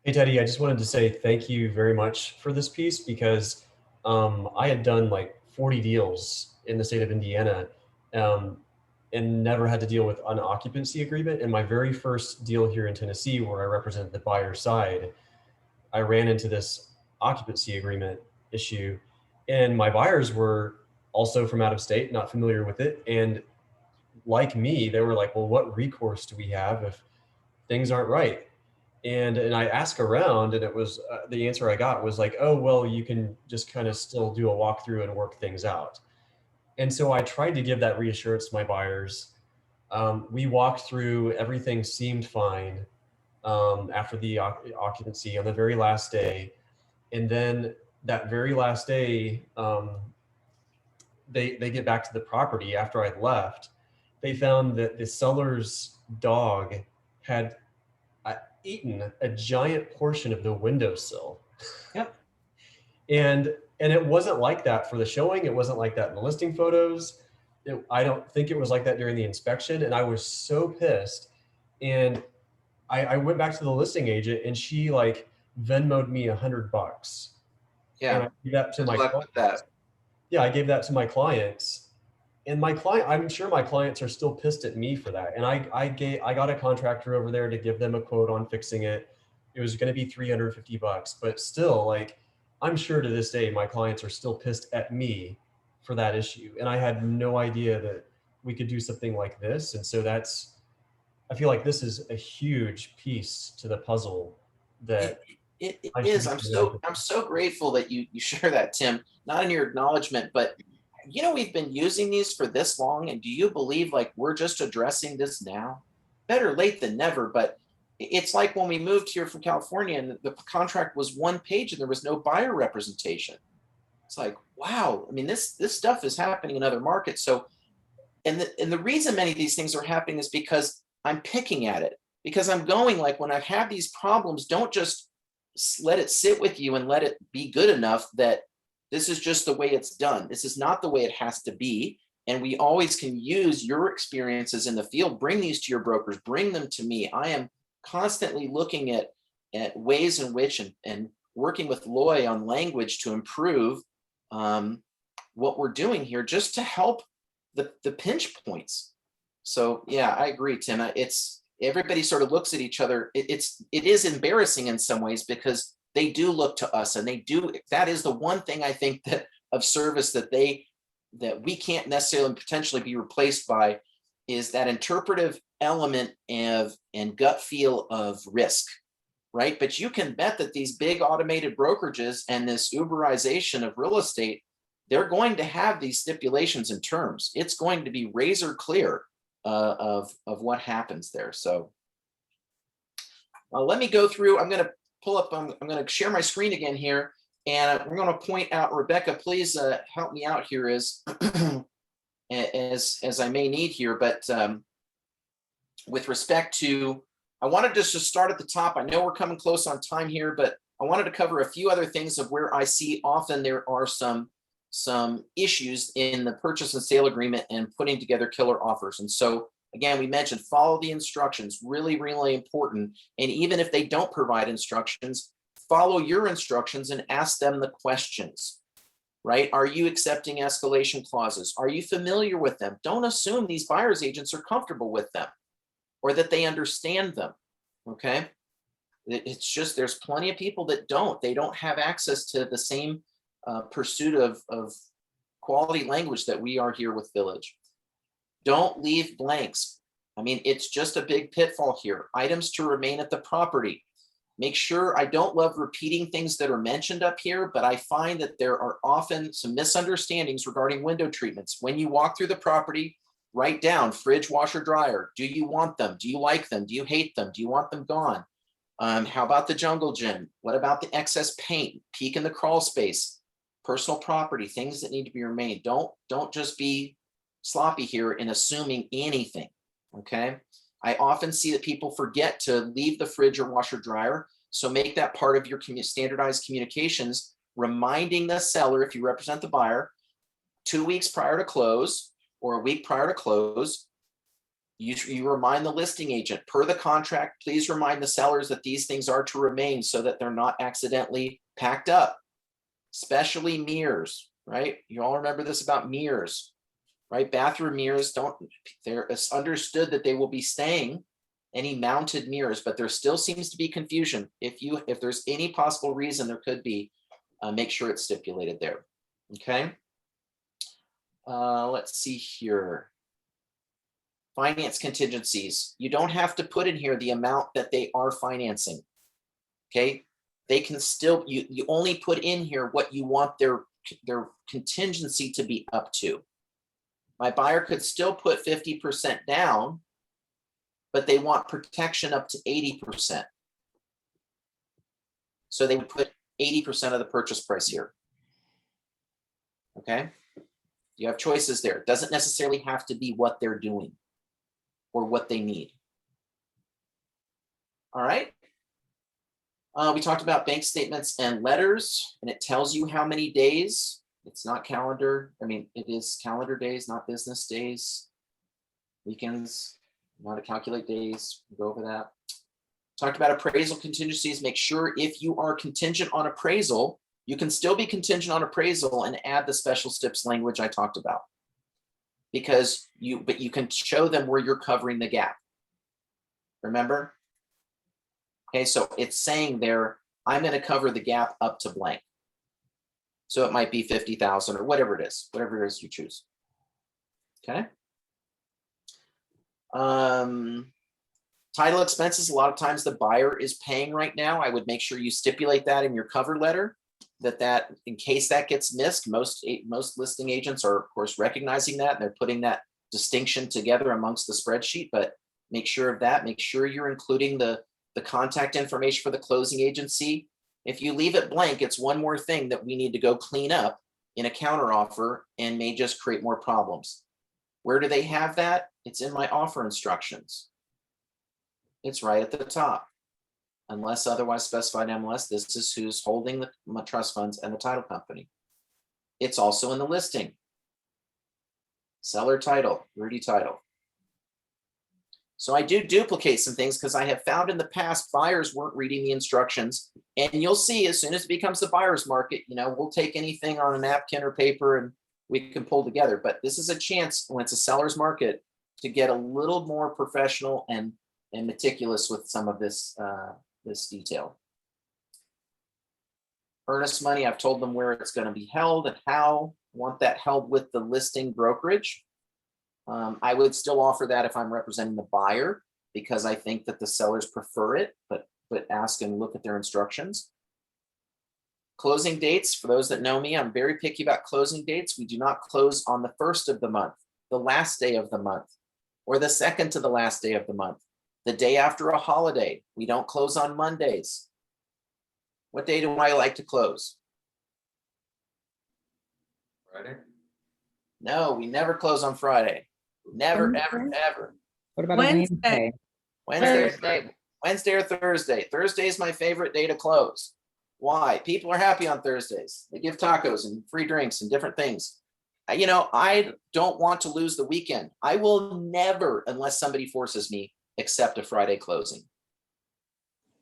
Hey, Teddy, I just wanted to say thank you very much for this piece, because I had done like 40 deals in the state of Indiana and never had to deal with an occupancy agreement. In my very first deal here in Tennessee, where I represent the buyer side, I ran into this occupancy agreement issue, and my buyers were also from out of state, not familiar with it. And like me, they were like, well, what recourse do we have if things aren't right? And I asked around, and it was the answer I got was like, oh, well, you can just kind of still do a walkthrough and work things out. And so I tried to give that reassurance to my buyers. We walked through, everything seemed fine after the occupancy on the very last day. And then that very last day, they get back to the property after I'd left. They found that the seller's dog had eaten a giant portion of the windowsill. Yep. And it wasn't like that for the showing. It wasn't like that in the listing photos. I don't think it was like that during the inspection. And I was so pissed. And I went back to the listing agent, and she like Venmo'd me $100. Yeah. And I gave that to Good my luck clients. with that. Yeah, I gave that to my clients. And my client, I'm sure my clients are still pissed at me for that. And I got a contractor over there to give them a quote on fixing it. It was going to be $350, but still, like, I'm sure to this day, my clients are still pissed at me for that issue. And I had no idea that we could do something like this. And so I feel like this is a huge piece to the puzzle that It is. I'm so grateful that you share that, Tim, not in your acknowledgement, but you know, we've been using these for this long, and do you believe like we're just addressing this now? Better late than never, but it's like when we moved here from California and the contract was one page and there was no buyer representation. It's like, wow. I mean, this stuff is happening in other markets. So, and the reason many of these things are happening is because I'm picking at it, because I'm going like, when I've had these problems, don't just let it sit with you and let it be good enough that this is just the way it's done. This is not the way it has to be. And we always can use your experiences in the field, bring these to your brokers, bring them to me. I am constantly looking at ways in which and working with Loy on language to improve what we're doing here, just to help the pinch points. So yeah, I agree, Tim. It's everybody sort of looks at each other. It is embarrassing in some ways, because they do look to us, and that is the one thing I think that of service that we can't necessarily potentially be replaced by, is that interpretive element and gut feel of risk, right? But you can bet that these big automated brokerages and this Uberization of real estate, they're going to have these stipulations and terms. It's going to be razor clear of what happens there. So let me go through. I'm going to pull up. I'm going to share my screen again here, and we're going to point out. Rebecca, please help me out here as I may need here. But with respect to, I wanted just to start at the top. I know we're coming close on time here, but I wanted to cover a few other things of where I see often there are some issues in the purchase and sale agreement and putting together killer offers. And so again, we mentioned follow the instructions, really, really important. And even if they don't provide instructions, follow your instructions and ask them the questions, right? Are you accepting escalation clauses? Are you familiar with them? Don't assume these buyer's agents are comfortable with them or that they understand them, okay? It's just, there's plenty of people that don't. They don't have access to the same pursuit of quality language that we are here with Village. Don't leave blanks. I mean, it's just a big pitfall here. Items to remain at the property. Make sure, I don't love repeating things that are mentioned up here, but I find that there are often some misunderstandings regarding window treatments. When you walk through the property, write down fridge, washer, dryer. Do you want them? Do you like them? Do you hate them? Do you want them gone? How about the jungle gym? What about the excess paint? Peek in the crawl space. Personal property, things that need to be remained. Don't just be sloppy here in assuming anything, okay? I often see that people forget to leave the fridge or washer dryer. So make that part of your standardized communications, reminding the seller, if you represent the buyer, 2 weeks prior to close or a week prior to close, you remind the listing agent, per the contract, please remind the sellers that these things are to remain so that they're not accidentally packed up, especially mirrors, right? You all remember this about mirrors, right? Bathroom mirrors it's understood that they will be staying, any mounted mirrors, but there still seems to be confusion. If there's any possible reason there could be, make sure it's stipulated there, okay? Let's see here. Finance contingencies. You don't have to put in here the amount that they are financing, okay? They can still, you only put in here what you want their contingency to be up to. My buyer could still put 50% down, but they want protection up to 80%. So they would put 80% of the purchase price here. Okay? You have choices there. It doesn't necessarily have to be what they're doing or what they need. All right. We talked about bank statements and letters, and it tells you how many days. It's not calendar. I mean, it is calendar days, not business days. Weekends, not to calculate days. We'll go over that. Talked about appraisal contingencies. Make sure if you are contingent on appraisal, you can still be contingent on appraisal and add the special steps language I talked about. Because you can show them where you're covering the gap. Remember? Okay, so it's saying there, I'm going to cover the gap up to blank. So it might be 50,000 or whatever it is you choose. Okay. Title expenses, a lot of times the buyer is paying right now. I would make sure you stipulate that in your cover letter, that in case that gets missed, most listing agents are of course recognizing that, and they're putting that distinction together amongst the spreadsheet, but make sure of that. Make sure you're including the contact information for the closing agency. If you leave it blank, it's one more thing that we need to go clean up in a counteroffer and may just create more problems. Where do they have that? It's in my offer instructions. It's right at the top. Unless otherwise specified MLS, this is who's holding the trust funds and the title company. It's also in the listing. Seller title, Rudy title. So I do duplicate some things because I have found in the past buyers weren't reading the instructions, and you'll see as soon as it becomes the buyer's market, we'll take anything on a napkin or paper and we can pull together. But this is a chance when it's a seller's market to get a little more professional and meticulous with some of this detail. Earnest money, I've told them where it's going to be held and how. I want that held with the listing brokerage. I would still offer that if I'm representing the buyer, because I think that the sellers prefer it, but ask and look at their instructions. Closing dates, for those that know me, I'm very picky about closing dates. We do not close on the first of the month, the last day of the month, or the second to the last day of the month, the day after a holiday. We don't close on Mondays. What day do I like to close? Friday? No, we never close on Friday. Never, ever, ever. What about Wednesday? Wednesday or Thursday. Thursday is my favorite day to close. Why? People are happy on Thursdays. They give tacos and free drinks and different things. I don't want to lose the weekend. I will never, unless somebody forces me, accept a Friday closing.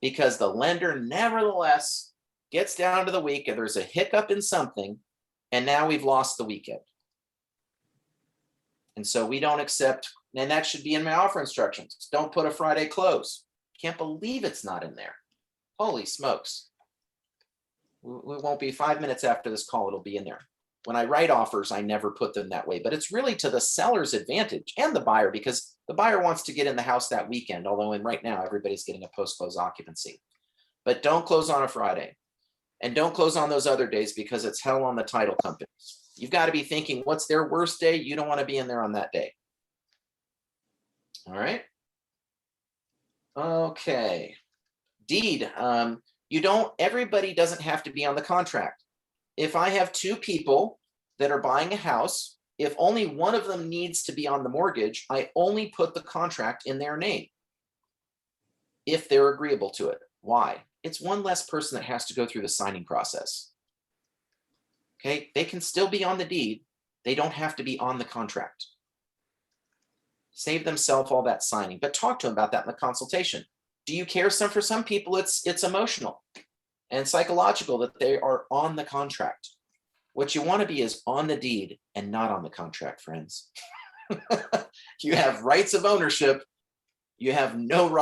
Because the lender nevertheless gets down to the week and there's a hiccup in something, and now we've lost the weekend. And so we don't accept, and that should be in my offer instructions. Don't put a Friday close. Can't believe it's not in there. Holy smokes. We won't be 5 minutes after this call, it'll be in there. When I write offers, I never put them that way, but it's really to the seller's advantage and the buyer, because the buyer wants to get in the house that weekend, although right now everybody's getting a post-close occupancy. But don't close on a Friday, and don't close on those other days because it's hell on the title companies. You've got to be thinking, what's their worst day? You don't want to be in there on that day. All right. Okay. Deed. Everybody doesn't have to be on the contract. If I have two people that are buying a house If only one of them needs to be on the mortgage, I only put the contract in their name if they're agreeable to it. Why? It's one less person that has to go through the signing process. Okay, they can still be on the deed. They don't have to be on the contract. Save themselves all that signing, but talk to them about that in the consultation. Do you care? For some people, it's emotional and psychological that they are on the contract. What you want to be is on the deed and not on the contract, friends. You have rights of ownership. You have no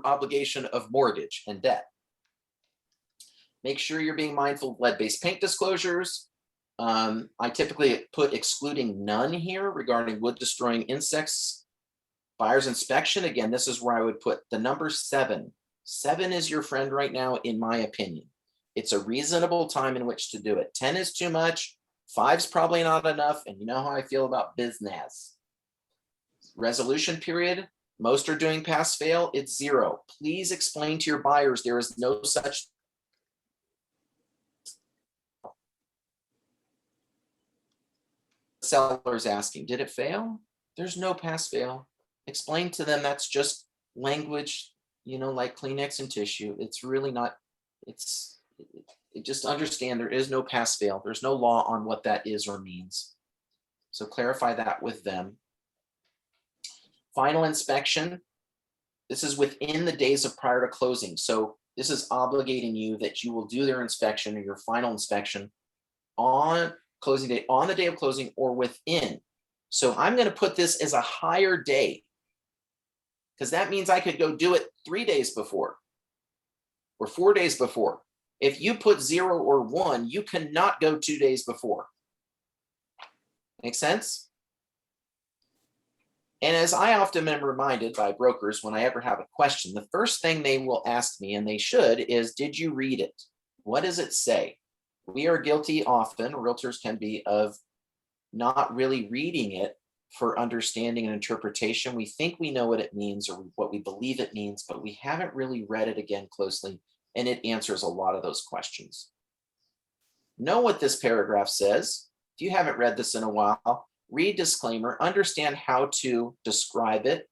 obligation of mortgage and debt. Make sure you're being mindful of lead-based paint disclosures. I typically put excluding none here regarding wood destroying insects. Buyer's inspection, again, this is where I would put the number 7. 7 is your friend right now, in my opinion. It's a reasonable time in which to do it. 10 is too much. 5's probably not enough. And you know how I feel about business. Resolution period. Most are doing pass fail. It's 0. Please explain to your buyers there is no such. Seller's asking, did it fail? There's no pass fail. Explain to them that's just language, like Kleenex and tissue. It's really not, just understand there is no pass fail. There's no law on what that is or means. So clarify that with them. Final inspection. This is within the days of prior to closing. So this is obligating you that you will do their inspection or your final inspection on closing date, on the day of closing or within. So I'm going to put this as a higher day, because that means I could go do it 3 days before or 4 days before. If you put 0 or 1, you cannot go 2 days before. Make sense? And as I often am reminded by brokers, when I ever have a question, the first thing they will ask me, and they should, is, did you read it? What does it say? We are guilty often, realtors can be, of not really reading it for understanding and interpretation. We think we know what it means or what we believe it means, but we haven't really read it again closely, and it answers a lot of those questions. Know what this paragraph says. If you haven't read this in a while, read disclaimer, understand how to describe it.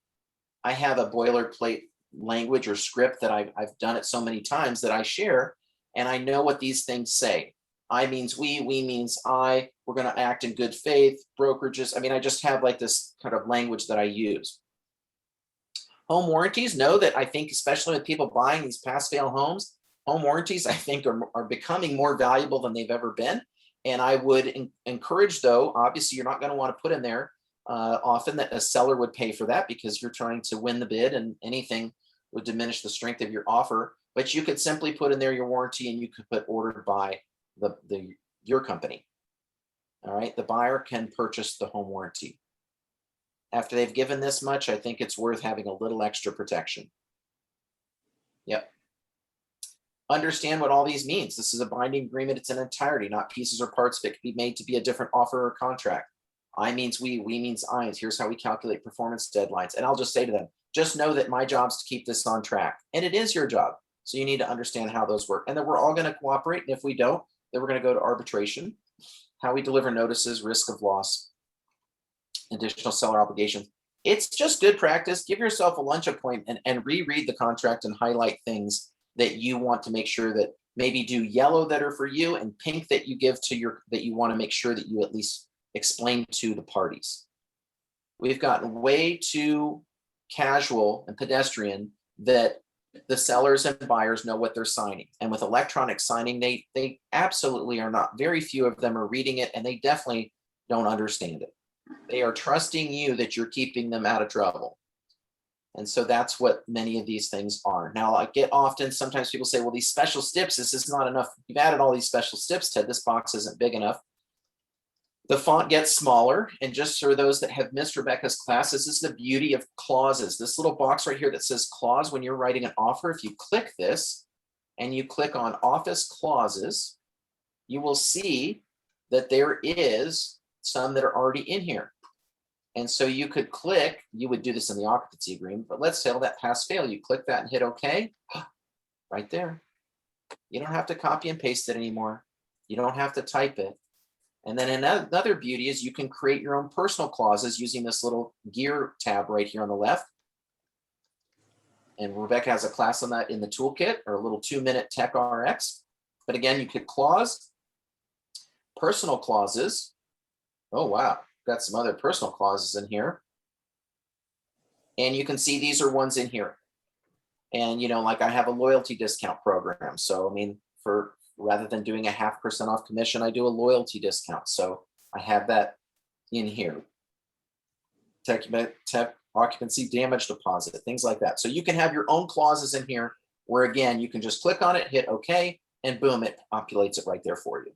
I have a boilerplate language or script that I've done it so many times that I share, and I know what these things say. I means we means I, we're going to act in good faith, brokerages. I just have like this kind of language that I use. Home warranties, know that I think, especially with people buying these pass fail homes, home warranties, I think are becoming more valuable than they've ever been. And I would encourage, though, obviously you're not going to want to put in there often that a seller would pay for that, because you're trying to win the bid and anything would diminish the strength of your offer. But you could simply put in there your warranty, and you could put ordered by your company. All right, the buyer can purchase the home warranty. After they've given this much, I think it's worth having a little extra protection. Yep. Understand what all these means. This is a binding agreement. It's an entirety, not pieces or parts that can be made to be a different offer or contract. I means we means I. Here's how we calculate performance deadlines. And I'll just say to them, just know that my job is to keep this on track. And it is your job. So you need to understand how those work, and that we're all going to cooperate. And if we don't, then we're going to go to arbitration. How we deliver notices, risk of loss, additional seller obligations. It's just good practice. Give yourself a lunch appointment and reread the contract and highlight things that you want to make sure that maybe do yellow that are for you, and pink that you give to that you want to make sure that you at least explain to the parties. We've gotten way too casual and pedestrian that the sellers and buyers know what they're signing. And with electronic signing, they absolutely are not. Very few of them are reading it, and they definitely don't understand it. They are trusting you that you're keeping them out of trouble. And so that's what many of these things are. Now, I get often, sometimes people say, well, these special steps, this is not enough. You've added all these special steps, Ted. This box isn't big enough. The font gets smaller. And just for those that have missed Rebecca's class, this is the beauty of clauses. This little box right here that says clause, when you're writing an offer, if you click this and you click on office clauses, you will see that there is some that are already in here. And so you could click, you would do this in the occupancy agreement, but let's say that pass fail, you click that and hit OK, right there. You don't have to copy and paste it anymore. You don't have to type it. And then another beauty is you can create your own personal clauses using this little gear tab right here on the left. And Rebecca has a class on that in the toolkit, or a little 2-minute tech RX. But again, you could clause, personal clauses. Oh, wow. Got some other personal clauses in here. And you can see these are ones in here. And, you know, like I have a loyalty discount program. So, I mean, rather than doing a 0.5% off commission, I do a loyalty discount. So I have that in here. Tech occupancy damage deposit, things like that. So you can have your own clauses in here where, again, you can just click on it, hit OK, and boom, it populates it right there for you.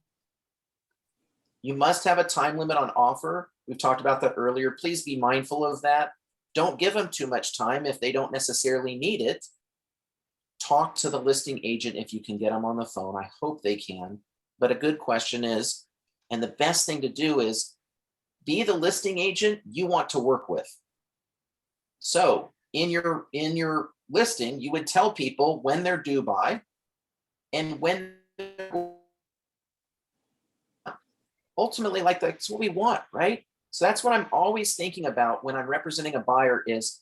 You must have a time limit on offer. We've talked about that earlier. Please be mindful of that. Don't give them too much time if they don't necessarily need it. Talk to the listing agent if you can get them on the phone. I hope they can. But a good question is, and the best thing to do is be the listing agent you want to work with. So in your listing, you would tell people when they're due by and when ultimately, like, that's what we want, right? So that's what I'm always thinking about when I'm representing a buyer is,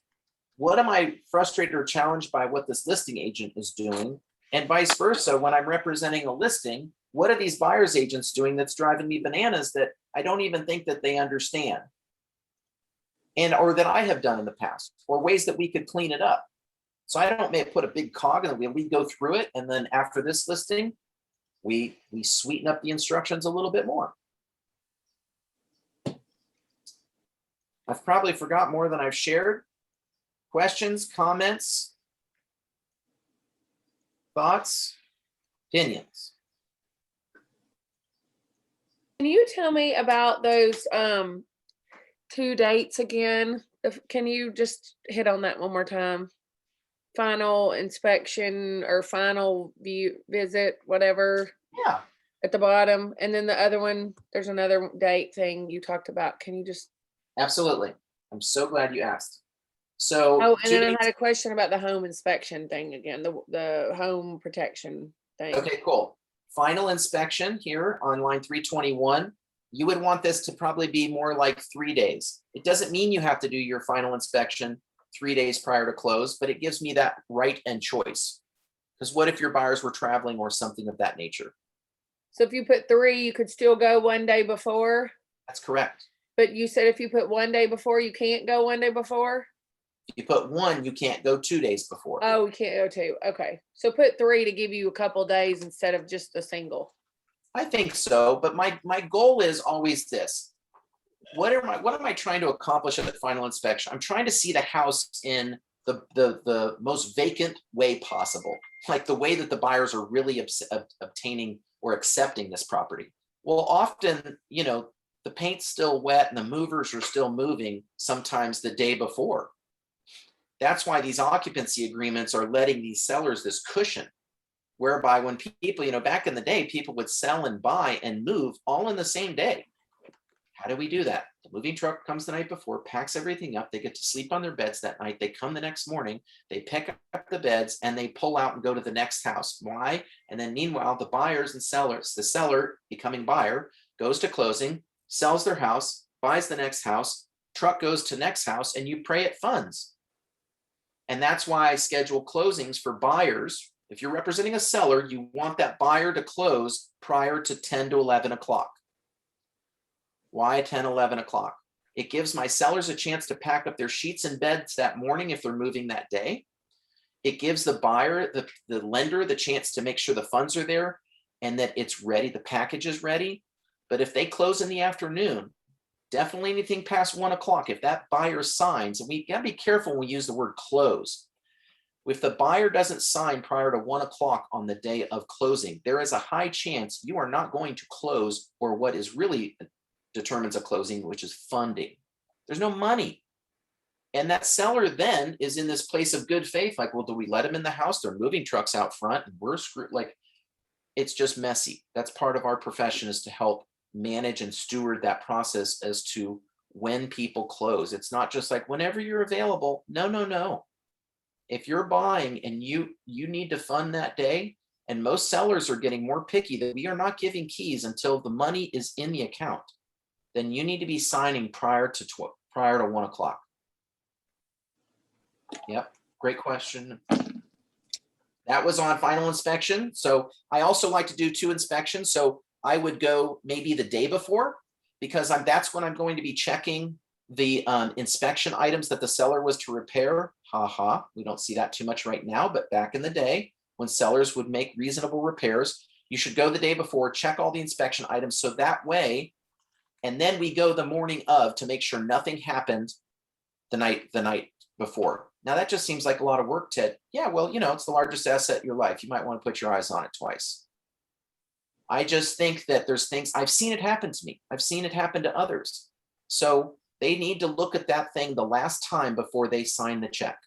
what am I frustrated or challenged by what this listing agent is doing? And vice versa, when I'm representing a listing, what are these buyer's agents doing that's driving me bananas that I don't even think that they understand? And or that I have done in the past, or ways that we could clean it up. So I don't may put a big cog in the wheel. We go through it, and then after this listing, we sweeten up the instructions a little bit more. I've probably forgot more than I've shared. Questions, comments, thoughts, opinions? Can you tell me about those 2 dates again? Can you just hit on that one more time? Final inspection or final visit, whatever. Yeah. At the bottom. And then the other one, there's another date thing you talked about. Can you just? Absolutely. I'm so glad you asked. So, Oh, and then I had a question about the home inspection thing again, the home protection thing. okay, cool. Final inspection here on line 321. You would want this to probably be more like 3 days. It doesn't mean you have to do your final inspection 3 days prior to close, but it gives me that right and choice. Because what if your buyers were traveling or something of that nature? So if you put 3, you could still go 1 day before? That's correct. But you said if you put 1 day before, you can't go 1 day before? If you put 1, you can't go 2 days before. Oh, we can't go 2. Okay. So put 3 to give you a couple days instead of just a single. I think so, but my goal is always this. What am I trying to accomplish at the final inspection? I'm trying to see the house in the most vacant way possible, like the way that the buyers are really obtaining or accepting this property. Well, often, you know, the paint's still wet and the movers are still moving sometimes the day before. That's why these occupancy agreements are letting these sellers this cushion, whereby when people, you know, back in the day, people would sell and buy and move all in the same day. How do we do that? The moving truck comes the night before, packs everything up. They get to sleep on their beds that night. They come the next morning, they pick up the beds and they pull out and go to the next house. Why? And then meanwhile, the buyers and sellers, the seller becoming buyer goes to closing, sells their house, buys the next house, truck goes to next house, and you pray it funds. And that's why I schedule closings for buyers. If you're representing a seller, you want that buyer to close prior to 10 to 11 o'clock. Why 10, 11 o'clock? It gives my sellers a chance to pack up their sheets and beds that morning if they're moving that day. It gives the buyer, the lender, the chance to make sure the funds are there and that it's ready, the package is ready. But if they close in the afternoon, definitely anything past 1 o'clock, if that buyer signs, and we gotta be careful when we use the word close. If the buyer doesn't sign prior to 1 o'clock on the day of closing, there is a high chance you are not going to close, or what is really determines a closing, which is funding. There's no money. And that seller then is in this place of good faith, like, well, do we let them in the house? They're moving trucks out front and we're screwed. Like, it's just messy. That's part of our profession, is to help manage and steward that process as to when people close. It's not just like whenever you're available. No. If you're buying and you need to fund that day, And most sellers are getting more picky that we are not giving keys until the money is in the account. Then you need to be signing prior to 1 o'clock. Yep, great question. That was on final inspection. So I also like to do 2 inspections. So I would go maybe the day before, because that's when I'm going to be checking the inspection items that the seller was to repair. We don't see that too much right now, but back in the day when sellers would make reasonable repairs, you should go the day before, check all the inspection items. So that way, and then we go the morning of to make sure nothing happened the night before. Now that just seems like a lot of work, Ted. Yeah, well, it's the largest asset in your life. You might want to put your eyes on it twice. I just think that there's things, I've seen it happen to me. I've seen it happen to others. So they need to look at that thing the last time before they sign the check,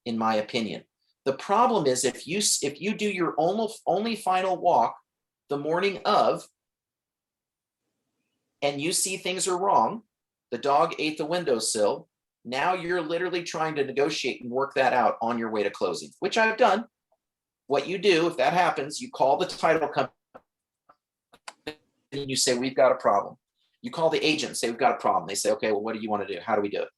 in my opinion. The problem is if you do your only final walk the morning of, and you see things are wrong, the dog ate the windowsill, now you're literally trying to negotiate and work that out on your way to closing, which I've done. What you do, if that happens, you call the title company and you say, we've got a problem. You call the agent and say, we've got a problem. They say, okay, well, what do you want to do? How do we do it?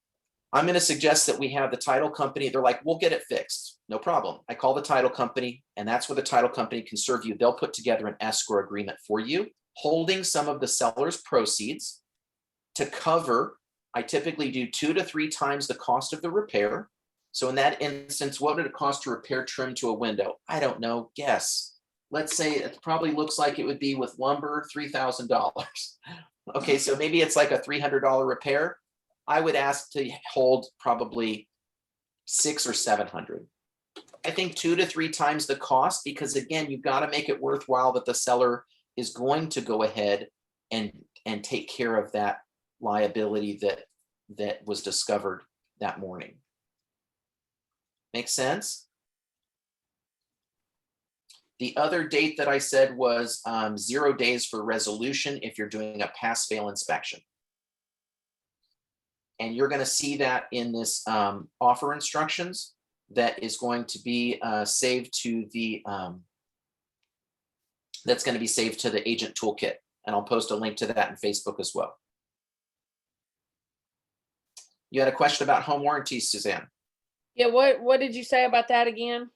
I'm going to suggest that we have the title company. They're like, we'll get it fixed. No problem. I call the title company, and that's where the title company can serve you. They'll put together an escrow agreement for you, holding some of the seller's proceeds to cover. I typically do 2 to 3 times the cost of the repair. So in that instance, what would it cost to repair trim to a window? I don't know. Guess. Let's say it probably looks like it would be with lumber, $3,000. Okay, so maybe it's like a $300 repair. I would ask to hold probably $600 or $700. I think 2 to 3 times the cost, because again, you've got to make it worthwhile that the seller is going to go ahead and take care of that liability that was discovered that morning. Make sense? The other date that I said was 0 days for resolution if you're doing a pass-fail inspection. And you're going to see that in this offer instructions that is going to be saved to the that's going to be saved to the agent toolkit. And I'll post a link to that in Facebook as well. You had a question about home warranties, Suzanne. Yeah, what did you say about that again?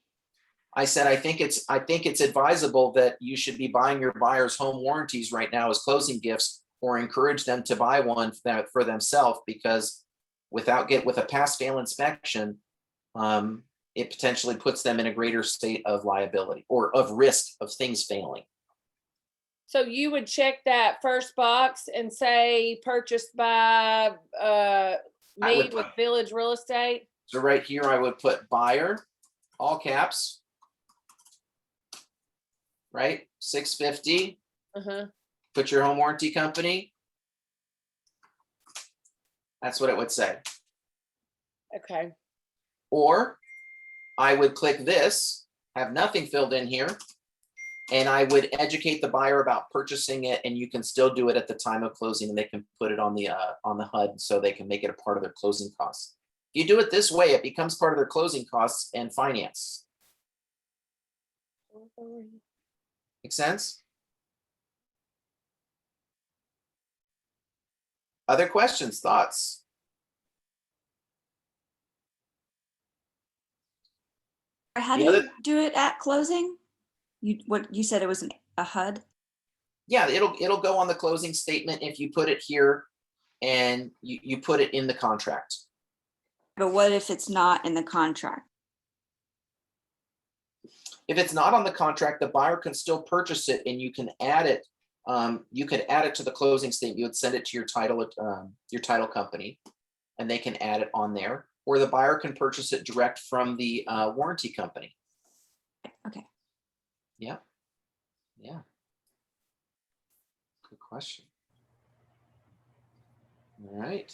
I said, I think it's advisable that you should be buying your buyers home warranties right now as closing gifts, or encourage them to buy one for themselves, because with a pass-fail inspection, it potentially puts them in a greater state of liability or of risk of things failing. So you would check that first box and say purchased by me with Village Real Estate. So right here, I would put buyer, all caps, right? 650. Put your home warranty company. That's what it would say. Okay. Or I would click this, have nothing filled in here, and I would educate the buyer about purchasing it, and you can still do it at the time of closing, and they can put it on the HUD so they can make it a part of their closing costs. If you do it this way, it becomes part of their closing costs and finance. Make sense? Other questions, thoughts? How do you do it at closing? You said it was a HUD? Yeah, it'll go on the closing statement if you put it here and you put it in the contract. But what if it's not in the contract? If it's not on the contract, the buyer can still purchase it, and you can add it. You could add it to the closing statement. You would send it to your title company, and they can add it on there. Or the buyer can purchase it direct from the warranty company. Okay. Yeah. Yeah. Good question. All right.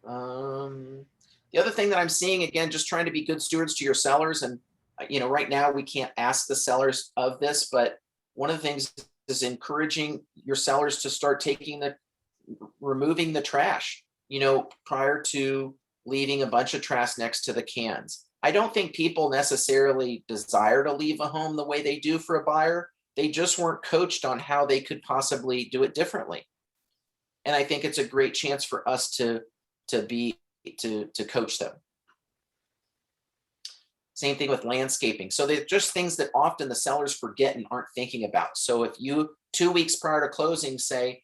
The other thing that I'm seeing, again, just trying to be good stewards to your sellers, and right now we can't ask the sellers of this, but one of the things is encouraging your sellers to start removing the trash, prior to leaving a bunch of trash next to the cans. I don't think people necessarily desire to leave a home the way they do for a buyer. They just weren't coached on how they could possibly do it differently. And I think it's a great chance for us to coach them. Same thing with landscaping. So they're just things that often the sellers forget and aren't thinking about. So if you 2 weeks prior to closing say,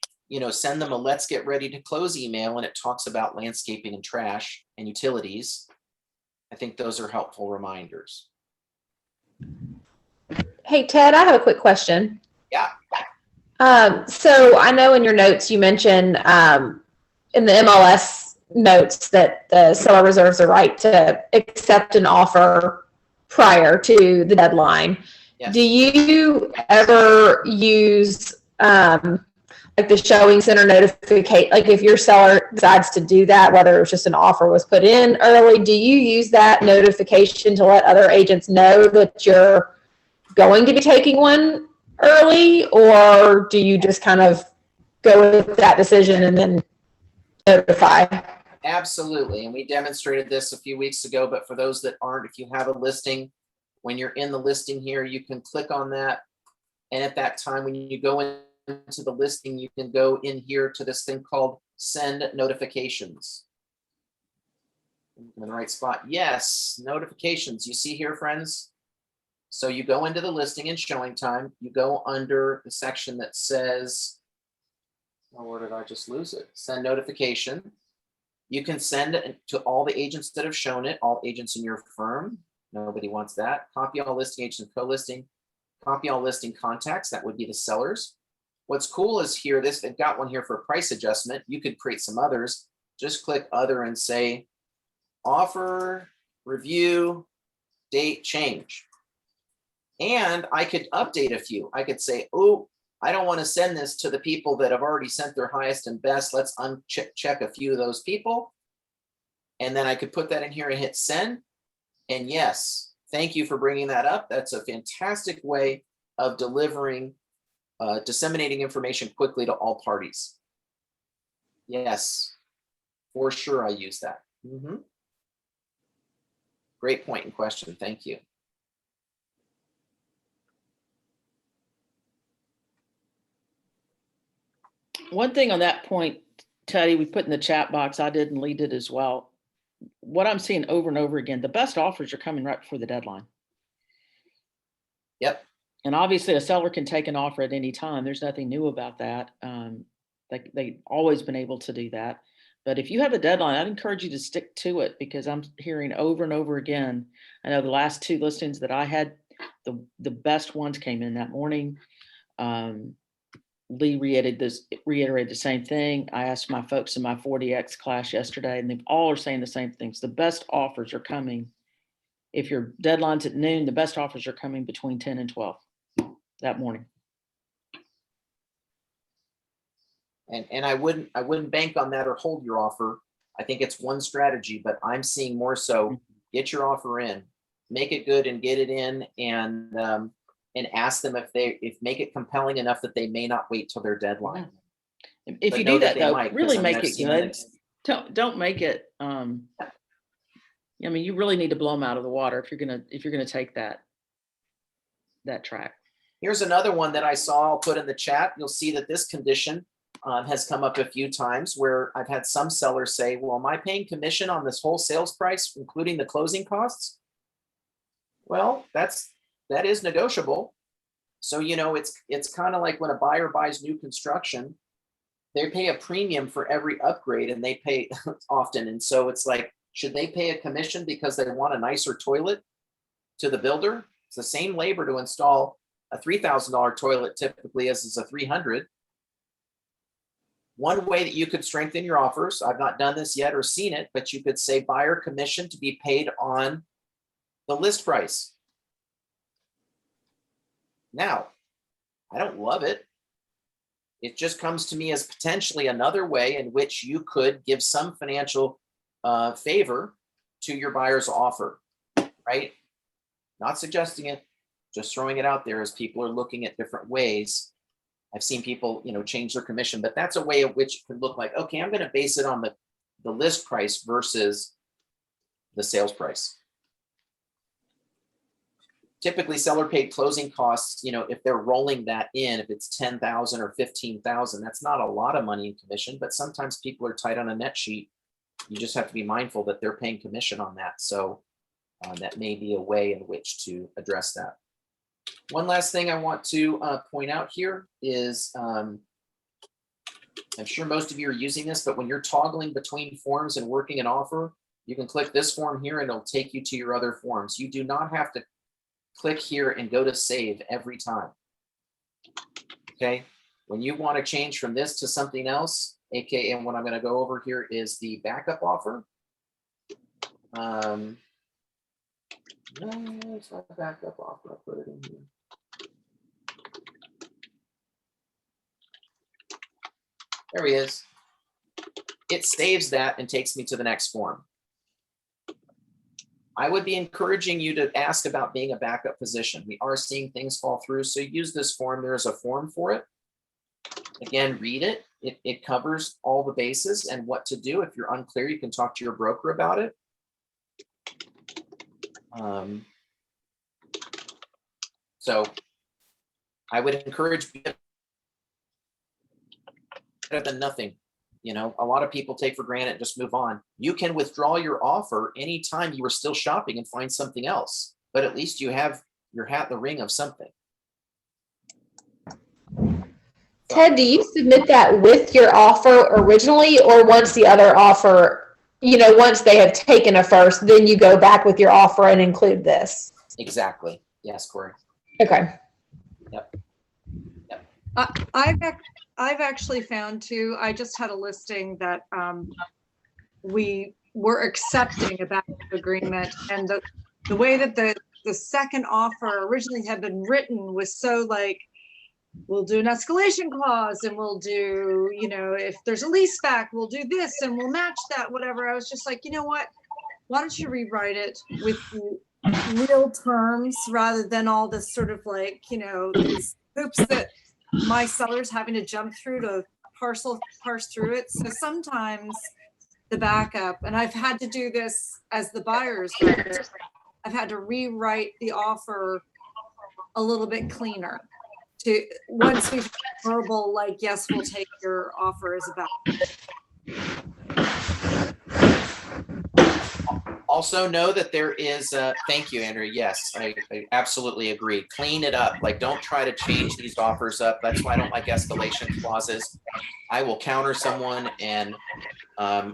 send them a let's get ready to close email and it talks about landscaping and trash and utilities, I think those are helpful reminders. Hey, Ted, I have a quick question. Yeah. So I know in your notes you mentioned in the MLS notes that the seller reserves the right to accept an offer prior to the deadline. Yes. Do you ever use like the showing center notification, like if your seller decides to do that, whether it's just an offer was put in early, do you use that notification to let other agents know that you're going to be taking one early, or do you just kind of go with that decision and then notify? Absolutely. And we demonstrated this a few weeks ago, but for those that aren't, if you have a listing, when you're in the listing here, you can click on that. And at that time, when you go into the listing, you can go in here to this thing called send notifications. In the right spot. Yes, notifications. You see here, friends? So you go into the listing and showing time, you go under the section that says, oh, where did I just lose it? Send notification. You can send it to all the agents that have shown it, all agents in your firm. Nobody wants that. Copy all listing agents, co-listing, copy all listing contacts. That would be the sellers. What's cool is here, they've got one here for a price adjustment. You could create some others. Just click other and say offer, review, date, change. And I could update a few. I could say, oh, I don't want to send this to the people that have already sent their highest and best. Let's uncheck a few of those people. And then I could put that in here and hit send. And yes, thank you for bringing that up. That's a fantastic way of delivering, disseminating information quickly to all parties. Yes, for sure I use that. Great point and question. Thank you. One thing on that point, Teddy, we put in the chat box, I did and Lee did as well. What I'm seeing over and over again, the best offers are coming right before the deadline. Yep. And obviously a seller can take an offer at any time. There's nothing new about that. They've always been able to do that. But if you have a deadline, I'd encourage you to stick to it, because I'm hearing over and over again. I know the last 2 listings that I had, the best ones came in that morning. Lee reiterated the same thing. I asked my folks in my 40X class yesterday, and they all are saying the same things. The best offers are coming. If your deadline's at noon, the best offers are coming between 10 and 12 that morning. And I wouldn't bank on that or hold your offer. I think it's one strategy, but I'm seeing more so get your offer in, make it good and get it in, and ask them if make it compelling enough that they may not wait till their deadline. If But you know do that that they though, might, 'cause, really I mean, make I've it seen good. it. Don't make it. I mean, you really need to blow them out of the water if you're gonna take that track. Here's another one that I saw. I'll put in the chat. You'll see that this condition has come up a few times where I've had some sellers say, well, am I paying commission on this whole sales price, including the closing costs? Well, that is negotiable. So, it's kind of like when a buyer buys new construction, they pay a premium for every upgrade, and they pay often. And so it's like, should they pay a commission because they want a nicer toilet to the builder? It's the same labor to install a $3,000 toilet typically as is a $300. One way that you could strengthen your offers, I've not done this yet or seen it, but you could say buyer commission to be paid on the list price. Now, I don't love it. It just comes to me as potentially another way in which you could give some financial favor to your buyer's offer, right? Not suggesting it, just throwing it out there as people are looking at different ways. I've seen people, change their commission, but that's a way in which it could look like, okay, I'm going to base it on the list price versus the sales price. typically seller paid closing costs, you know, if they're rolling that in, if it's 10,000 or 15,000, that's not a lot of money in commission, but sometimes people are tight on a net sheet. You just have to be mindful that they're paying commission on that. So that may be a way in which to address that. One last thing I want to point out here is, I'm sure most of you are using this, but when you're toggling between forms and working an offer, you can click this form here and it'll take you to your other forms. You do not have to click here and go to save every time. Okay, when you want to change from this to something else, aka, and what I'm going to go over here is the backup offer. No, it's not a backup offer. I'll put it in here. There he is. It saves that and takes me to the next form. I would be encouraging you to ask about being a backup position. We are seeing things fall through, so use this form. There is a form for it. Again, read it. It covers all the bases and what to do. If you're unclear, you can talk to your broker about it. So I would encourage better than nothing. You know, a lot of people take for granted, just move on. You can withdraw your offer anytime you are still shopping and find something else, but at least you have your hat in the ring of something. Ted, do you submit that with your offer originally, or once the other offer, you know, once they have taken a first, then you go back with your offer and include this? Exactly. Yes, Corey. Okay. Yep. Yep. I've actually found too, I just had a listing that we were accepting a backup agreement, and the way that the second offer originally had been written was so like, we'll do an escalation clause and we'll do, you know, if there's a lease back, we'll do this and we'll match that, whatever. I was just like, you know what? Why don't you rewrite it with real terms rather than all this sort of like, you know, these hoops that my seller's having to jump through to parse through it. So sometimes the backup, and I've had to do this as the buyer's rep, I've had to rewrite the offer a little bit cleaner. To once we've verbal, like, yes, we'll take your offer as a backup. Also know that there is, thank you, Andrea. Yes, I absolutely agree. Clean it up. Like, don't try to change these offers up. That's why I don't like escalation clauses. I will counter someone and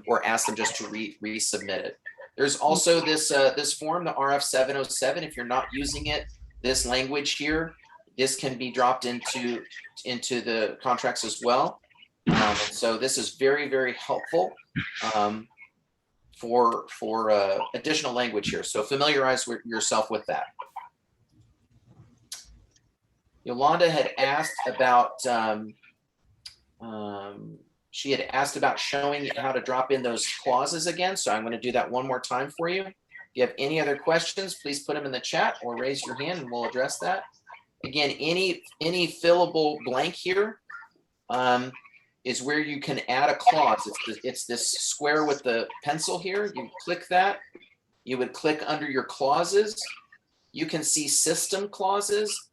or ask them just to resubmit it. There's also this this form, the RF 707. If you're not using it, this language here, this can be dropped into the contracts as well. So this is very, very helpful for additional language here. So familiarize yourself with that. Yolanda had asked about she had asked about showing how to drop in those clauses again. So I'm going to do that one more time for you. If you have any other questions, please put them in the chat or raise your hand and we'll address that. Again, any fillable blank here is where you can add a clause. It's this square with the pencil here. You click that. You would click under your clauses. You can see system clauses.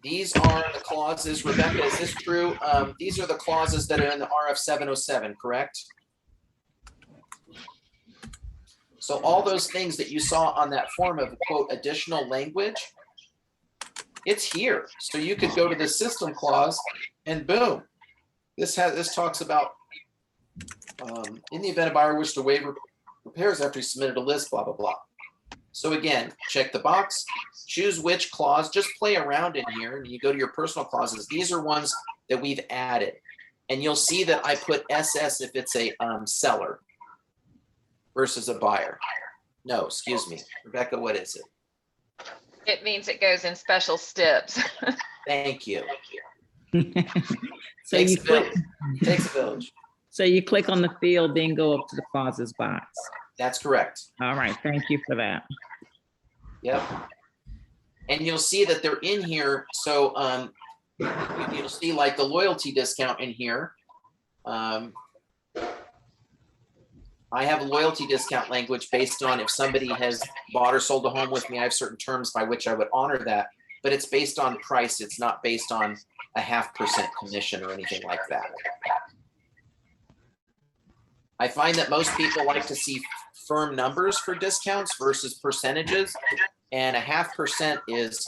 These are the clauses. Rebecca, is this true? These are the clauses that are in the RF 707, correct? So all those things that you saw on that form of, quote, additional language, it's here. So you could go to the system clause and boom, this talks about in the event a buyer wishes to waive repairs after he submitted a list, blah, blah, blah. So again, check the box, choose which clause, just play around in here and you go to your personal clauses. These are ones that we've added. And you'll see that I put SS if it's a seller versus a buyer. No, excuse me. Rebecca, what is it? It means it goes in special steps. Thank you. So you click, takes a village. So you click on the field, then go up to the clauses box. That's correct. All right, thank you for that. Yep. And you'll see that they're in here. So you'll see like the loyalty discount in here. I have loyalty discount language based on if somebody has bought or sold a home with me, I have certain terms by which I would honor that, but it's based on price. It's not based on a 0.5% commission or anything like that. I find that most people like to see firm numbers for discounts versus percentages, and a 0.5% is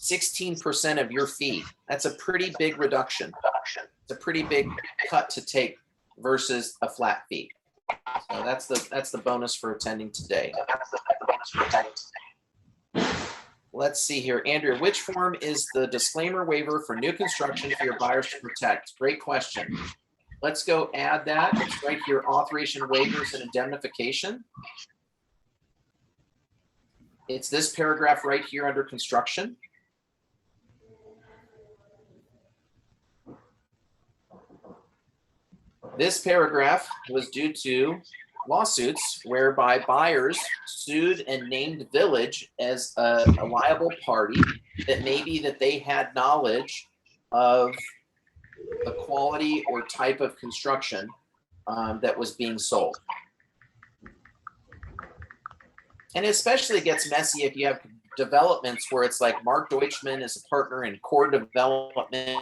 16% of your fee. That's a pretty big reduction. It's a pretty big cut to take versus a flat fee. So that's the bonus for attending today. Let's see here, Andrea, which form is the disclaimer waiver for new construction for your buyers to protect? Great question. Let's go add that. It's right here, authorization waivers and indemnification. It's this paragraph right here under construction. This paragraph was due to lawsuits whereby buyers sued and named Village as a liable party, that maybe that they had knowledge of the quality or type of construction that was being sold. And especially it gets messy if you have developments where it's like Mark Deutschman is a partner in core development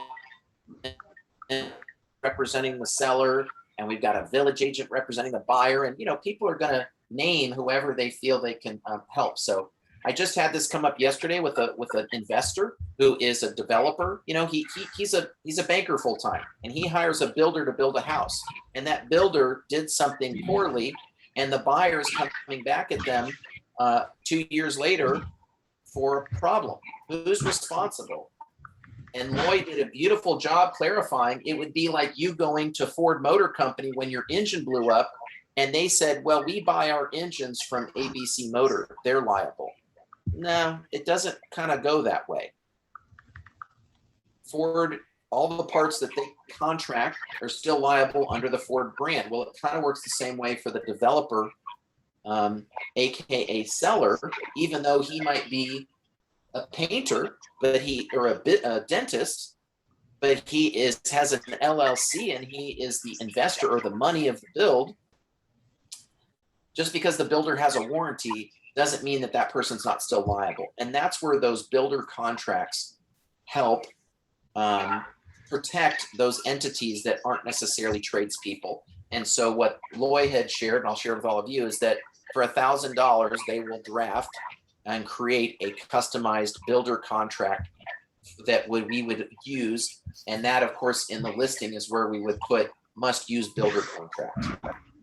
representing the seller, and we've got a Village agent representing the buyer, and people are going to name whoever they feel they can help. So I just had this come up yesterday with an investor who is a developer. He's a banker full time, and he hires a builder to build a house, and that builder did something poorly, and the buyer's coming back at them 2 years later for a problem. Who's responsible? And Lloyd did a beautiful job clarifying. It would be like you going to Ford Motor Company when your engine blew up, and they said, well, we buy our engines from ABC Motor, they're liable. No, it doesn't kind of go that way. Ford, all the parts that they contract are still liable under the Ford brand. Well, it kind of works the same way for the developer, AKA seller, even though he might be a painter, but a dentist, but he has an LLC and he is the investor or the money of the build. Just because the builder has a warranty doesn't mean that that person's not still liable. And that's where those builder contracts help protect those entities that aren't necessarily tradespeople. And so what Loy had shared, and I'll share with all of you, is that for $1,000, they will draft and create a customized builder contract that we would use. And that, of course, in the listing is where we would put must use builder contract.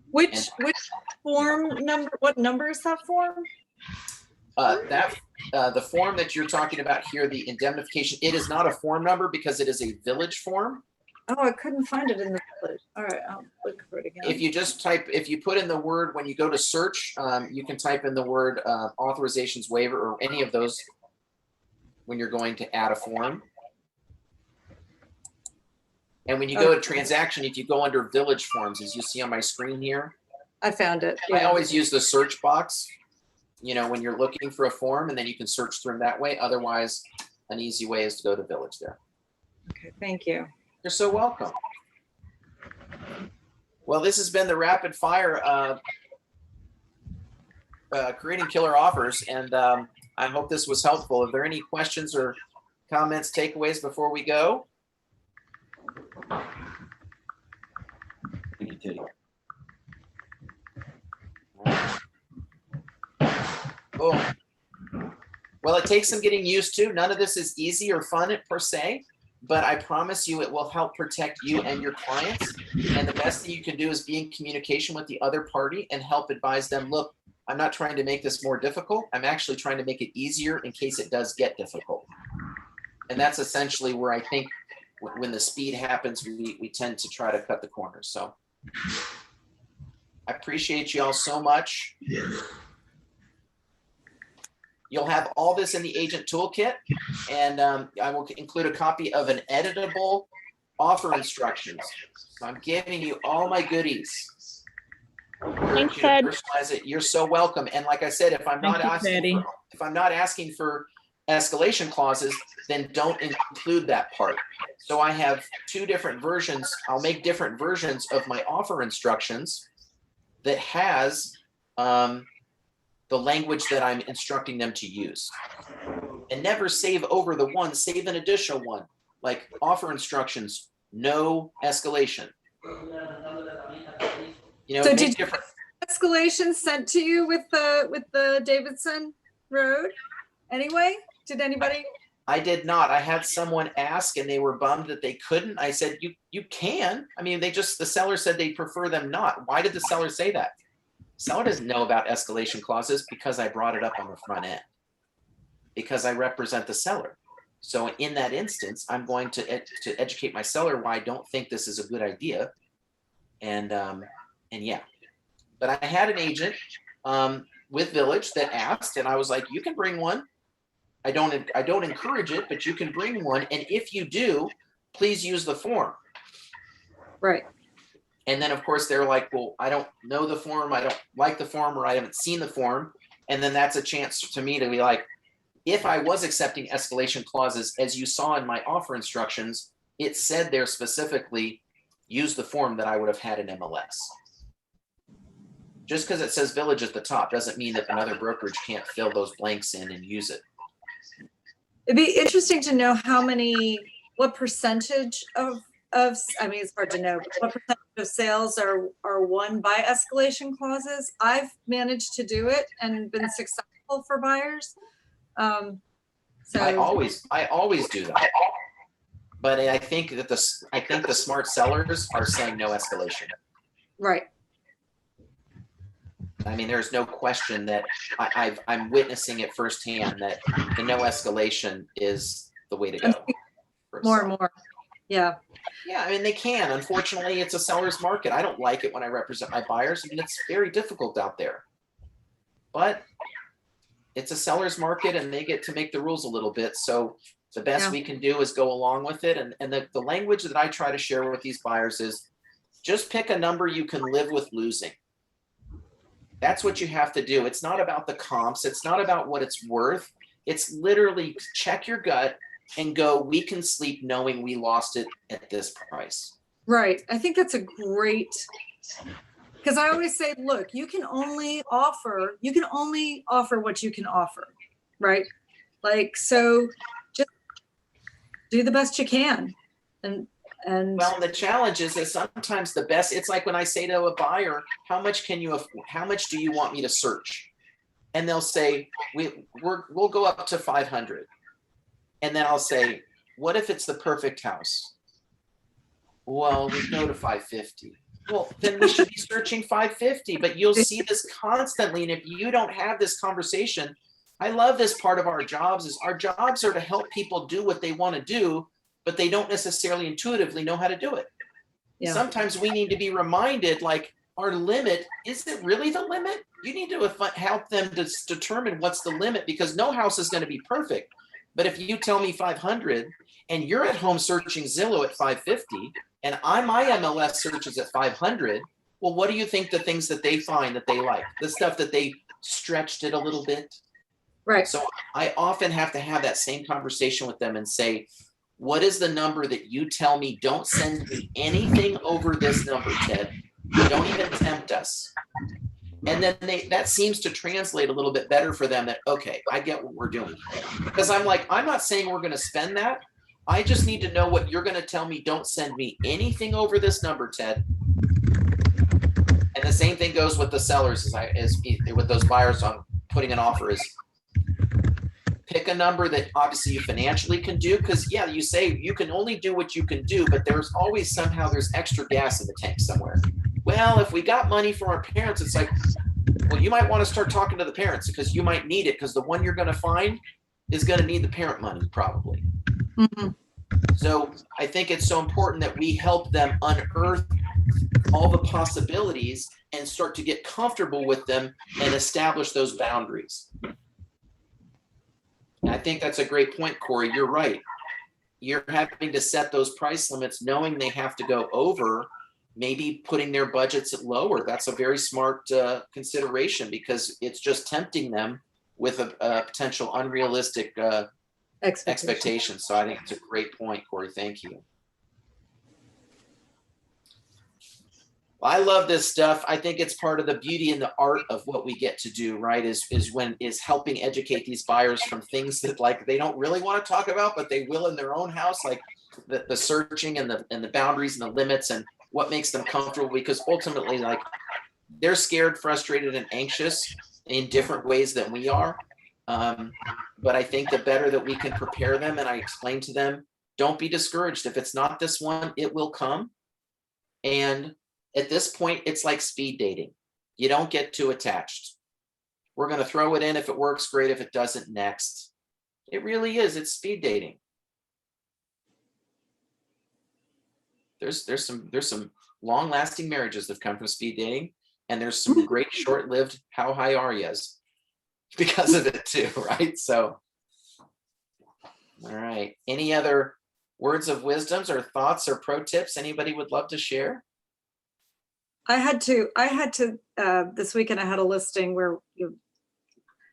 Which form number, what number is that form? The form that you're talking about here, the indemnification, it is not a form number because it is a Village form. Oh, I couldn't find it in the Village. All right, I'll look for it again. If you just if you put in the word, when you go to search, you can type in the word authorizations waiver or any of those when you're going to add a form. And when you go to transaction, if you go under Village forms, as you see on my screen here. I found it. I always use the search box, when you're looking for a form, and then you can search through them that way. Otherwise, an easy way is to go to Village there. Okay, thank you. You're so welcome. Well, this has been the rapid fire creating killer offers, and I hope this was helpful. Are there any questions or comments, takeaways before we go? Oh, well, it takes some getting used to. None of this is easy or fun per se, but I promise you it will help protect you and your clients. And the best thing you can do is be in communication with the other party and help advise them, look, I'm not trying to make this more difficult. I'm actually trying to make it easier in case it does get difficult. And that's essentially where I think when the speed happens, we tend to try to cut the corners. So I appreciate you all so much. You'll have all this in the agent toolkit, and I will include a copy of an editable offer instructions. So I'm giving you all my goodies. Thanks, Ted. Personalize it. You're so welcome. And like I said, if I'm not asking for escalation clauses, then don't include that part. So I have two different versions. I'll make different versions of my offer instructions that has the language that I'm instructing them to use. And never save over the one, save an additional one, like offer instructions, no escalation. You know, So make did you different. escalation sent to you with the Davidson Road? Anyway, did anybody? I did not. I had someone ask and they were bummed that they couldn't. I said, you can. I mean, the seller said they prefer them not. Why did the seller say that? Seller doesn't know about escalation clauses because I brought it up on the front end, because I represent the seller. So in that instance, I'm going to educate my seller why I don't think this is a good idea. And yeah, but I had an agent with Village that asked, and I was like, you can bring one. I don't encourage it, but you can bring one. And if you do, please use the form. Right. And then of course they're like, well, I don't know the form. I don't like the form, or I haven't seen the form. And then that's a chance to me to be like, if I was accepting escalation clauses, as you saw in my offer instructions, it said there specifically, use the form that I would have had in MLS. Just because it says Village at the top doesn't mean that another brokerage can't fill those blanks in and use it. It'd be interesting to know what percentage of, I mean, it's hard to know, but what percentage of sales are won by escalation clauses. I've managed to do it and been successful for buyers. So I always do that. But I think that the smart sellers are saying no escalation. right. I mean, there's no question that I'm witnessing it firsthand that the no escalation is the way to go. More and more. Yeah. Yeah, I mean, they can. Unfortunately, it's a seller's market. I don't like it when I represent my buyers. I mean, it's very difficult out there. But it's a seller's market and they get to make the rules a little bit. So the best we can do is go along with it. And the language that I try to share with these buyers is just pick a number you can live with losing. That's what you have to do. It's not about the comps. It's not about what it's worth. It's literally check your gut and go, we can sleep knowing we lost it at this price. Right. I think that's a great, because I always say, look, you can only offer what you can offer. Right. Like, so just do the best you can. And well, the challenge is that sometimes the best, it's like when I say to a buyer, how much do you want me to search? And they'll say, we'll go up to 500. And then I'll say, what if it's the perfect house? Well, we go to 550. Well, then we should be searching 550, but you'll see this constantly. And if you don't have this conversation, I love this part of our jobs is our jobs are to help people do what they want to do, but they don't necessarily intuitively know how to do it. Yeah. Sometimes we need to be reminded, like, our limit, is it really the limit? You need to help them to determine what's the limit, because no house is going to be perfect. But if you tell me 500 and you're at home searching Zillow at 550 and my MLS search is at 500, well, what do you think the things that they find that they like? The stuff that they stretched it a little bit? Right. So I often have to have that same conversation with them and say, what is the number that you tell me? Don't send me anything over this number, Ted. Don't even tempt us. And then that seems to translate a little bit better for them that, okay, I get what we're doing. Because I'm like, I'm not saying we're going to spend that. I just need to know what you're going to tell me. Don't send me anything over this number, Ted. And the same thing goes with the sellers as with those buyers on putting an offer is pick a number that obviously you financially can do. Because yeah, you say you can only do what you can do, but there's always somehow there's extra gas in the tank somewhere. Well, if we got money from our parents, it's like, well, you might want to start talking to the parents because you might need it, because the one you're going to find is going to need the parent money probably. Mm-hmm. So I think it's so important that we help them unearth all the possibilities and start to get comfortable with them and establish those boundaries. And I think that's a great point, Corey. You're right. You're having to set those price limits knowing they have to go over, maybe putting their budgets at lower. That's a very smart consideration, because it's just tempting them with a potential unrealistic expectation. So I think it's a great point, Corey. Thank you. I love this stuff. I think it's part of the beauty and the art of what we get to do, right? Is helping educate these buyers from things that like they don't really want to talk about, but they will in their own house, like the searching and the boundaries and the limits and what makes them comfortable, because ultimately, like, they're scared, frustrated, and anxious in different ways than we are. But I think the better that we can prepare them, and I explain to them, don't be discouraged. If it's not this one, it will come. And at this point, it's like speed dating. You don't get too attached. We're going to throw it in. If it works, great. If it doesn't, next. It really is. It's speed dating. There's some long-lasting marriages that come from speed dating, and there's some great short-lived how high are yous because of it too, right? So, all right. Any other words of wisdoms or thoughts or pro tips anybody would love to share? I had to this weekend I had a listing where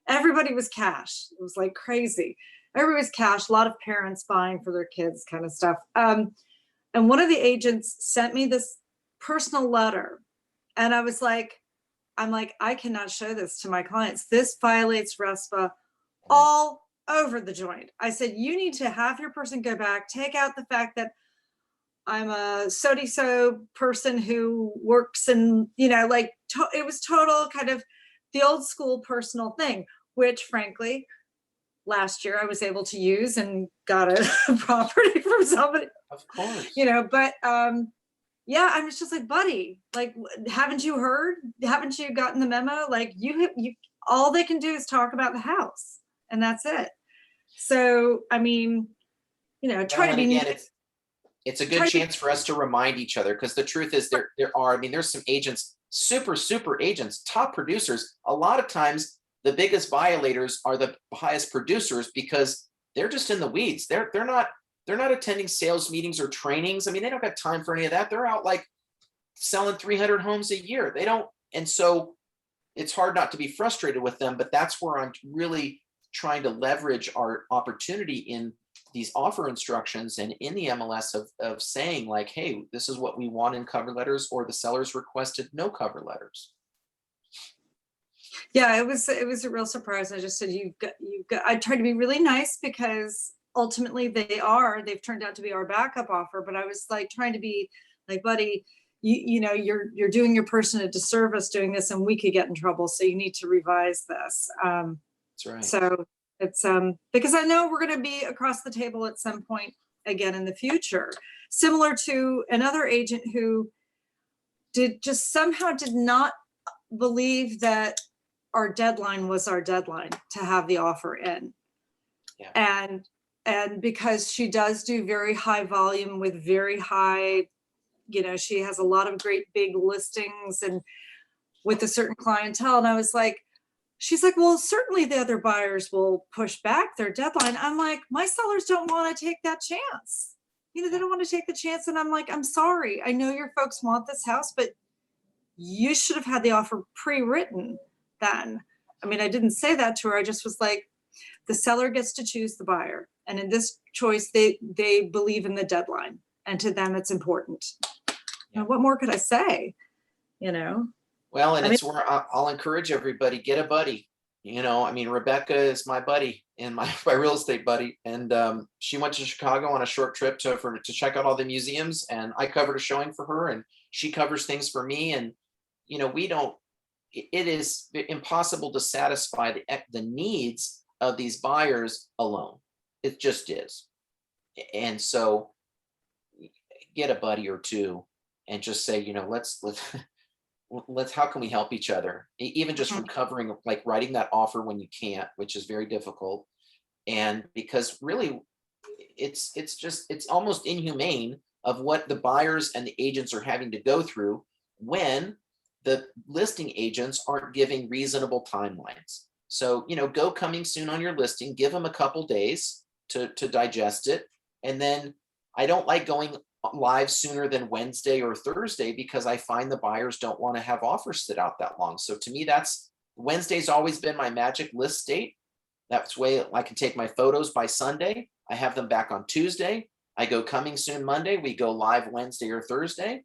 everybody was cash. It was like crazy. Everybody was cash, a lot of parents buying for their kids kind of stuff. And one of the agents sent me this personal letter. And I'm like, I cannot show this to my clients. This violates RESPA all over the joint. I said, you need to have your person go back, take out the fact that I'm a so person who works and, like it was total kind of the old school personal thing, which frankly, last year I was able to use and got a property from somebody. Of course. But yeah, I was just like, buddy, like, haven't you heard? Haven't you gotten the memo? Like you all they can do is talk about the house and that's it. So, I mean, try to be again, it's a good chance for us to remind each other, because the truth is there's some agents, super agents, top producers. A lot of times the biggest violators are the highest producers because they're just in the weeds. They're not attending sales meetings or trainings. I mean, they don't got time for any of that. They're out like selling 300 homes a year. They don't. And so it's hard not to be frustrated with them, but that's where I'm really trying to leverage our opportunity in these offer instructions and in the MLS of saying like, hey, this is what we want in cover letters, or the sellers requested no cover letters. Yeah, it was a real surprise. I just said, I tried to be really nice because ultimately they've turned out to be our backup offer. But I was like trying to be like, buddy, you're doing your person a disservice doing this, and we could get in trouble. So you need to revise this. That's right. So it's because I know we're going to be across the table at some point again in the future, similar to another agent who somehow did not believe that our deadline was our deadline to have the offer in. Yeah. And because she does do very high volume with very high, she has a lot of great big listings and with a certain clientele. And I was like, she's like, well, certainly the other buyers will push back their deadline. I'm like, my sellers don't want to take that chance. They don't want to take the chance. And I'm like, I'm sorry. I know your folks want this house, but you should have had the offer pre-written then. I mean, I didn't say that to her. I just was like, the seller gets to choose the buyer. And in this choice, they believe in the deadline. And to them, it's important. Now, what more could I say? Well, and it's where I'll encourage everybody, get a buddy. I mean, Rebecca is my buddy and my real estate buddy. And she went to Chicago on a short trip to check out all the museums. And I covered a showing for her, and she covers things for me. And, it is impossible to satisfy the needs of these buyers alone. It just is. And so get a buddy or two and just say, let's how can we help each other? Even just from covering, like writing that offer when you can't, which is very difficult. And because really it's almost inhumane of what the buyers and the agents are having to go through when the listing agents aren't giving reasonable timelines. So, go coming soon on your listing, give them a couple days to digest it. And then I don't like going live sooner than Wednesday or Thursday because I find the buyers don't want to have offers sit out that long. So to me, Wednesday's always been my magic list date. That's way I can take my photos by Sunday. I have them back on Tuesday. I go coming soon Monday. We go live Wednesday or Thursday.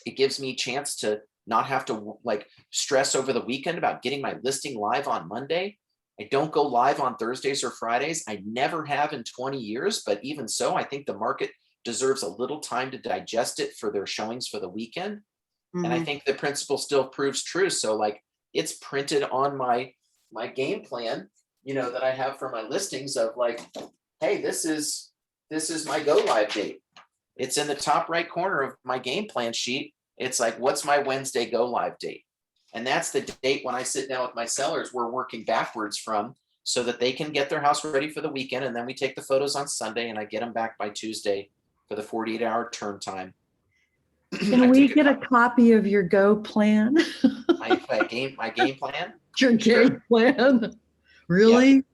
it gives me a chance to not have to like stress over the weekend about getting my listing live on Monday. I don't go live on Thursdays or Fridays. I never have in 20 years, but even so, I think the market deserves a little time to digest it for their showings for the weekend. And I think the principle still proves true. So like it's printed on my game plan, you know, that I have for my listings of like, hey, this is my go live date. It's in the top right corner of my game plan sheet. It's like, what's my Wednesday go live date? And that's the date when I sit down with my sellers, we're working backwards from so that they can get their house ready for the weekend. And then we take the photos on Sunday and I get them back by Tuesday for the 48-hour turn time. Can we get a copy of your go plan? my game plan? Your game plan? Really?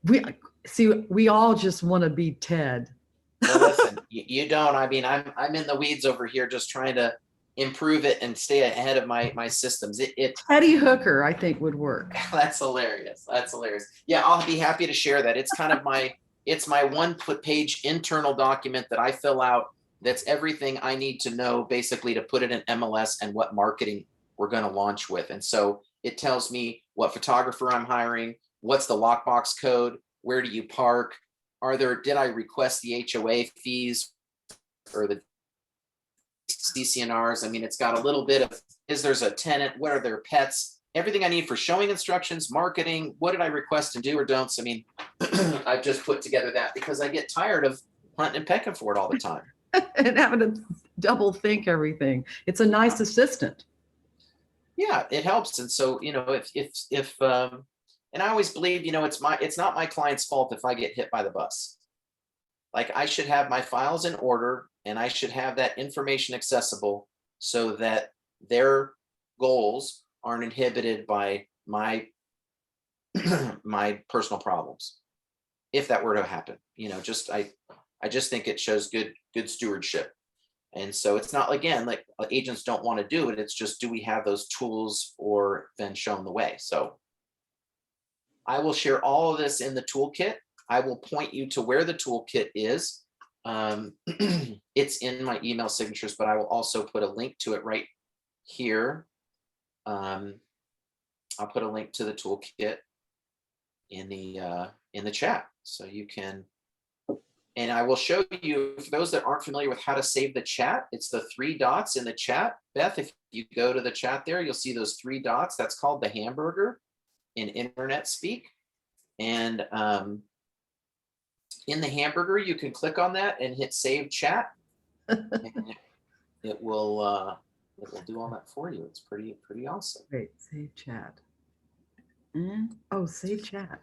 We all just want to be Ted. Well, listen, you don't. I mean, I'm in the weeds over here just trying to improve it and stay ahead of my systems. Teddy Hooker, I think, would work. That's hilarious. That's hilarious. Yeah, I'll be happy to share that. It's kind of my 1-page internal document that I fill out. That's everything I need to know basically to put it in MLS and what marketing we're going to launch with. And so it tells me what photographer I'm hiring, what's the lockbox code, where do you park, did I request the HOA fees or the CCNRs? I mean, it's got a little bit of, there's a tenant, what are their pets, everything I need for showing instructions, marketing, what did I request and do or don'ts? I mean, I've just put together that because I get tired of hunting and pecking for it all the time. And having to double think everything. It's a nice assistant. Yeah, it helps. And so, you know, if and I always believe, you know, it's not my client's fault if I get hit by the bus. Like I should have my files in order and I should have that information accessible so that their goals aren't inhibited by my my personal problems. If that were to happen, you know, I just think it shows good stewardship. And so it's not, again, like agents don't want to do it. It's just, do we have those tools or been shown the way? So I will share all of this in the toolkit. I will point you to where the toolkit is. It's in my email signatures, but I will also put a link to it right here. I'll put a link to the toolkit in the chat, so you can. And I will show you, for those that aren't familiar with how to save the chat, it's the 3 dots in the chat. Beth, if you go to the chat there, you'll see those 3 dots. That's called the hamburger in internet speak. And in the hamburger, you can click on that and hit save chat. And it will do all that for you. It's pretty awesome. Wait, save chat. Oh, save chat.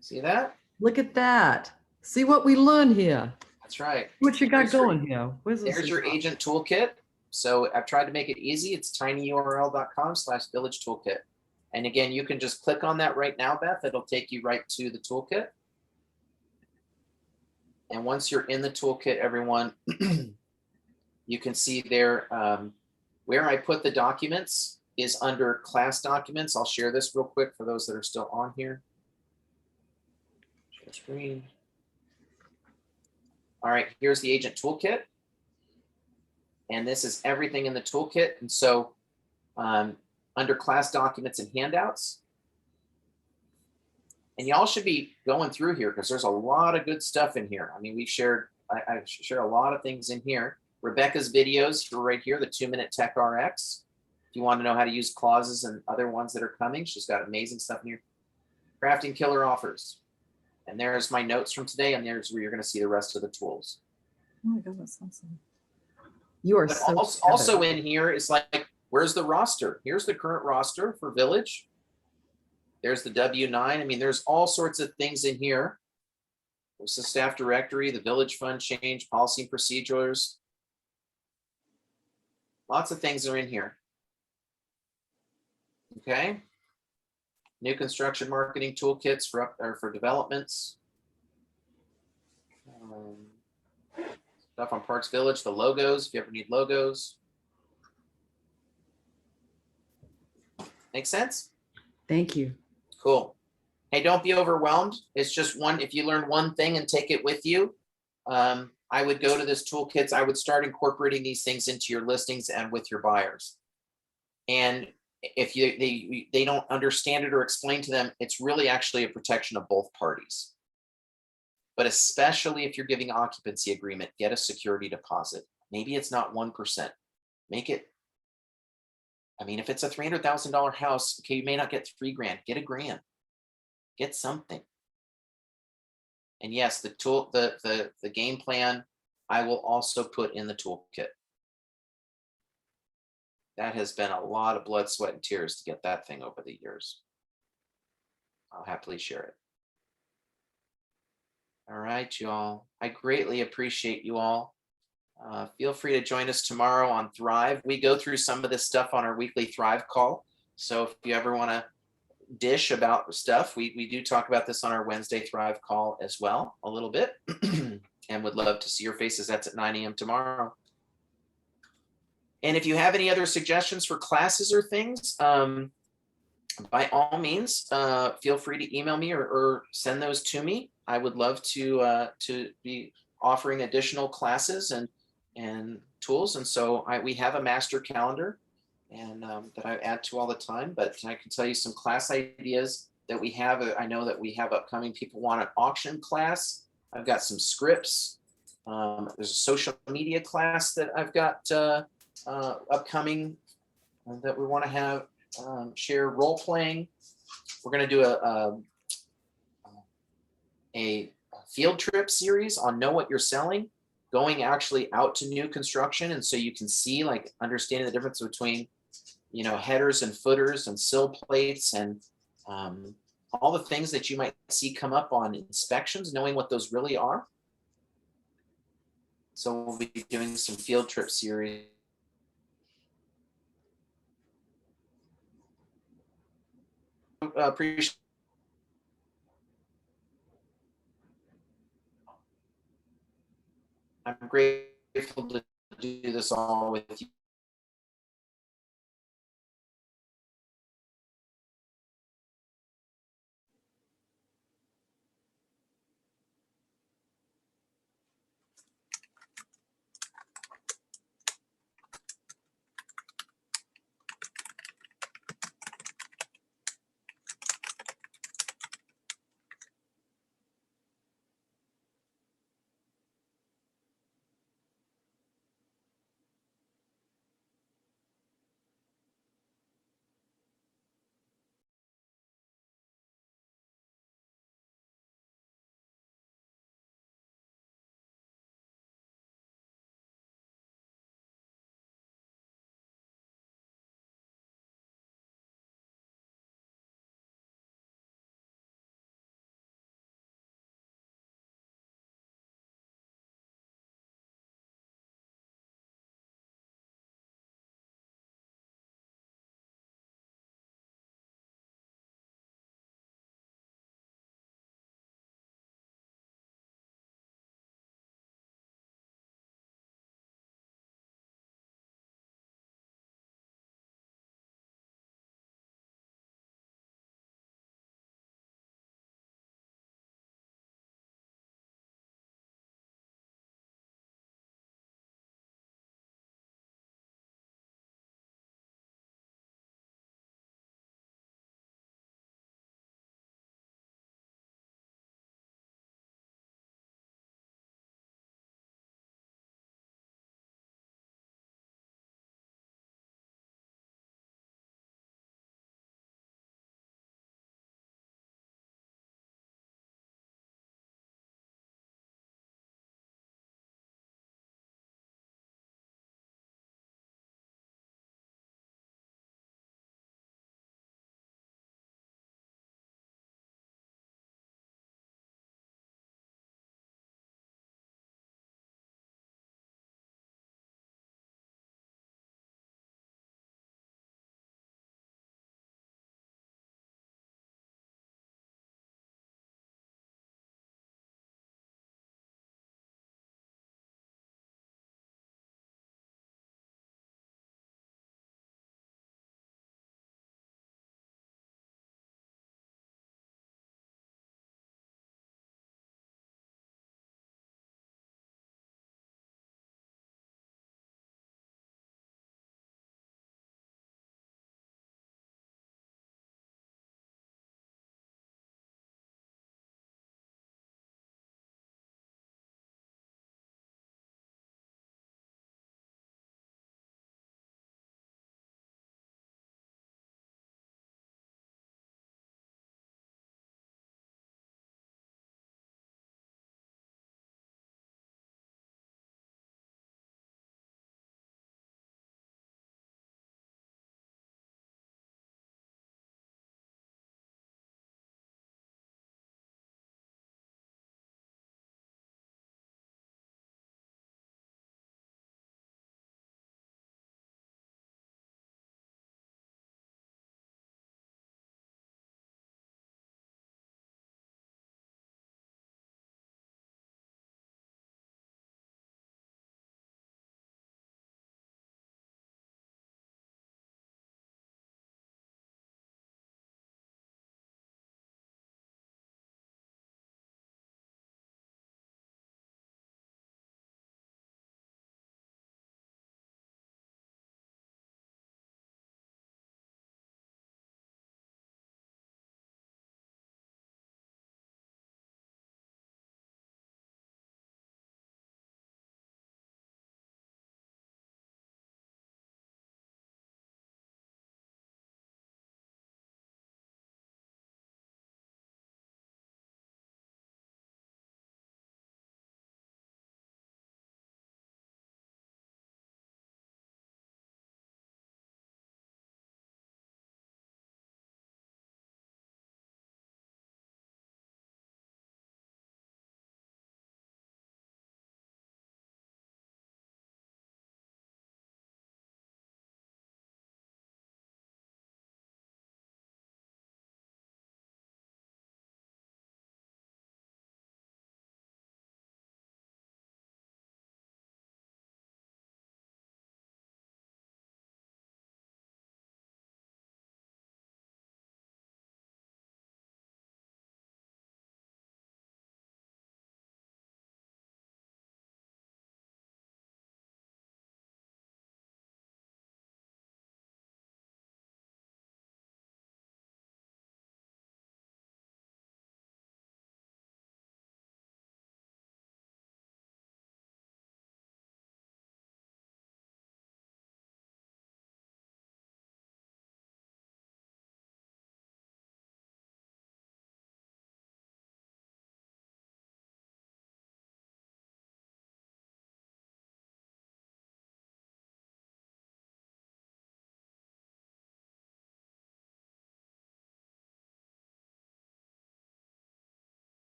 See that? Look at that. See what we learn here. That's right. What you got going here? There's your agent toolkit. So I've tried to make it easy. It's tinyurl.com/village toolkit. And again, you can just click on that right now, Beth. It'll take you right to the toolkit. And once you're in the toolkit, everyone, you can see there where I put the documents is under class documents. I'll share this real quick for those that are still on here. Share screen. All right, here's the agent toolkit. And this is everything in the toolkit. And so under class documents and handouts, and y'all should be going through here because there's a lot of good stuff in here. I mean, I've shared a lot of things in here. Rebecca's videos are right here, the 2-minute Tech RX. If you want to know how to use clauses and other ones that are coming, she's got amazing stuff in here. Crafting killer offers. And there's my notes from today, and there's where you're going to see the rest of the tools. Oh my God, that's awesome. You are but so also in here is like, where's the roster? Here's the current roster for Village. There's the W-9. I mean, there's all sorts of things in here. There's the staff directory, the Village fund change, policy and procedures. Lots of things are in here. Okay. New construction marketing toolkits for developments. Stuff on Parks Village, the logos, if you ever need logos. Make sense? Thank you. Cool. Hey, don't be overwhelmed. It's just one, if you learn one thing and take it with you, I would go to this toolkits. I would start incorporating these things into your listings and with your buyers. And if they don't understand it or explain to them, it's really actually a protection of both parties. But especially if you're giving occupancy agreement, get a security deposit. Maybe it's not 1%. Make it, I mean, if it's a $300,000 house, okay, you may not get $3,000, get $1,000, get something. And yes, the game plan, I will also put in the toolkit. That has been a lot of blood, sweat, and tears to get that thing over the years. I'll happily share it. All right, y'all. I greatly appreciate you all. Feel free to join us tomorrow on Thrive. We go through some of this stuff on our weekly Thrive call. So if you ever want to dish about stuff, we do talk about this on our Wednesday Thrive call as well, a little bit. And would love to see your faces. That's at 9 a.m. tomorrow. And if you have any other suggestions for classes or things, by all means, feel free to email me or send those to me. I would love to be offering additional classes and tools. And so we have a master calendar and that I add to all the time, but I can tell you some class ideas that we have. I know that we have upcoming. People want an auction class. I've got some scripts. There's a social media class that I've got upcoming that we want to have share role playing. We're going to do a field trip series on know what you're selling, going actually out to new construction. And so you can see, like, understanding the difference between, you know, headers and footers and sill plates and all the things that you might see come up on inspections, knowing what those really are. So we'll be doing some field trip series. Appreciate. I'm grateful to do this all with you.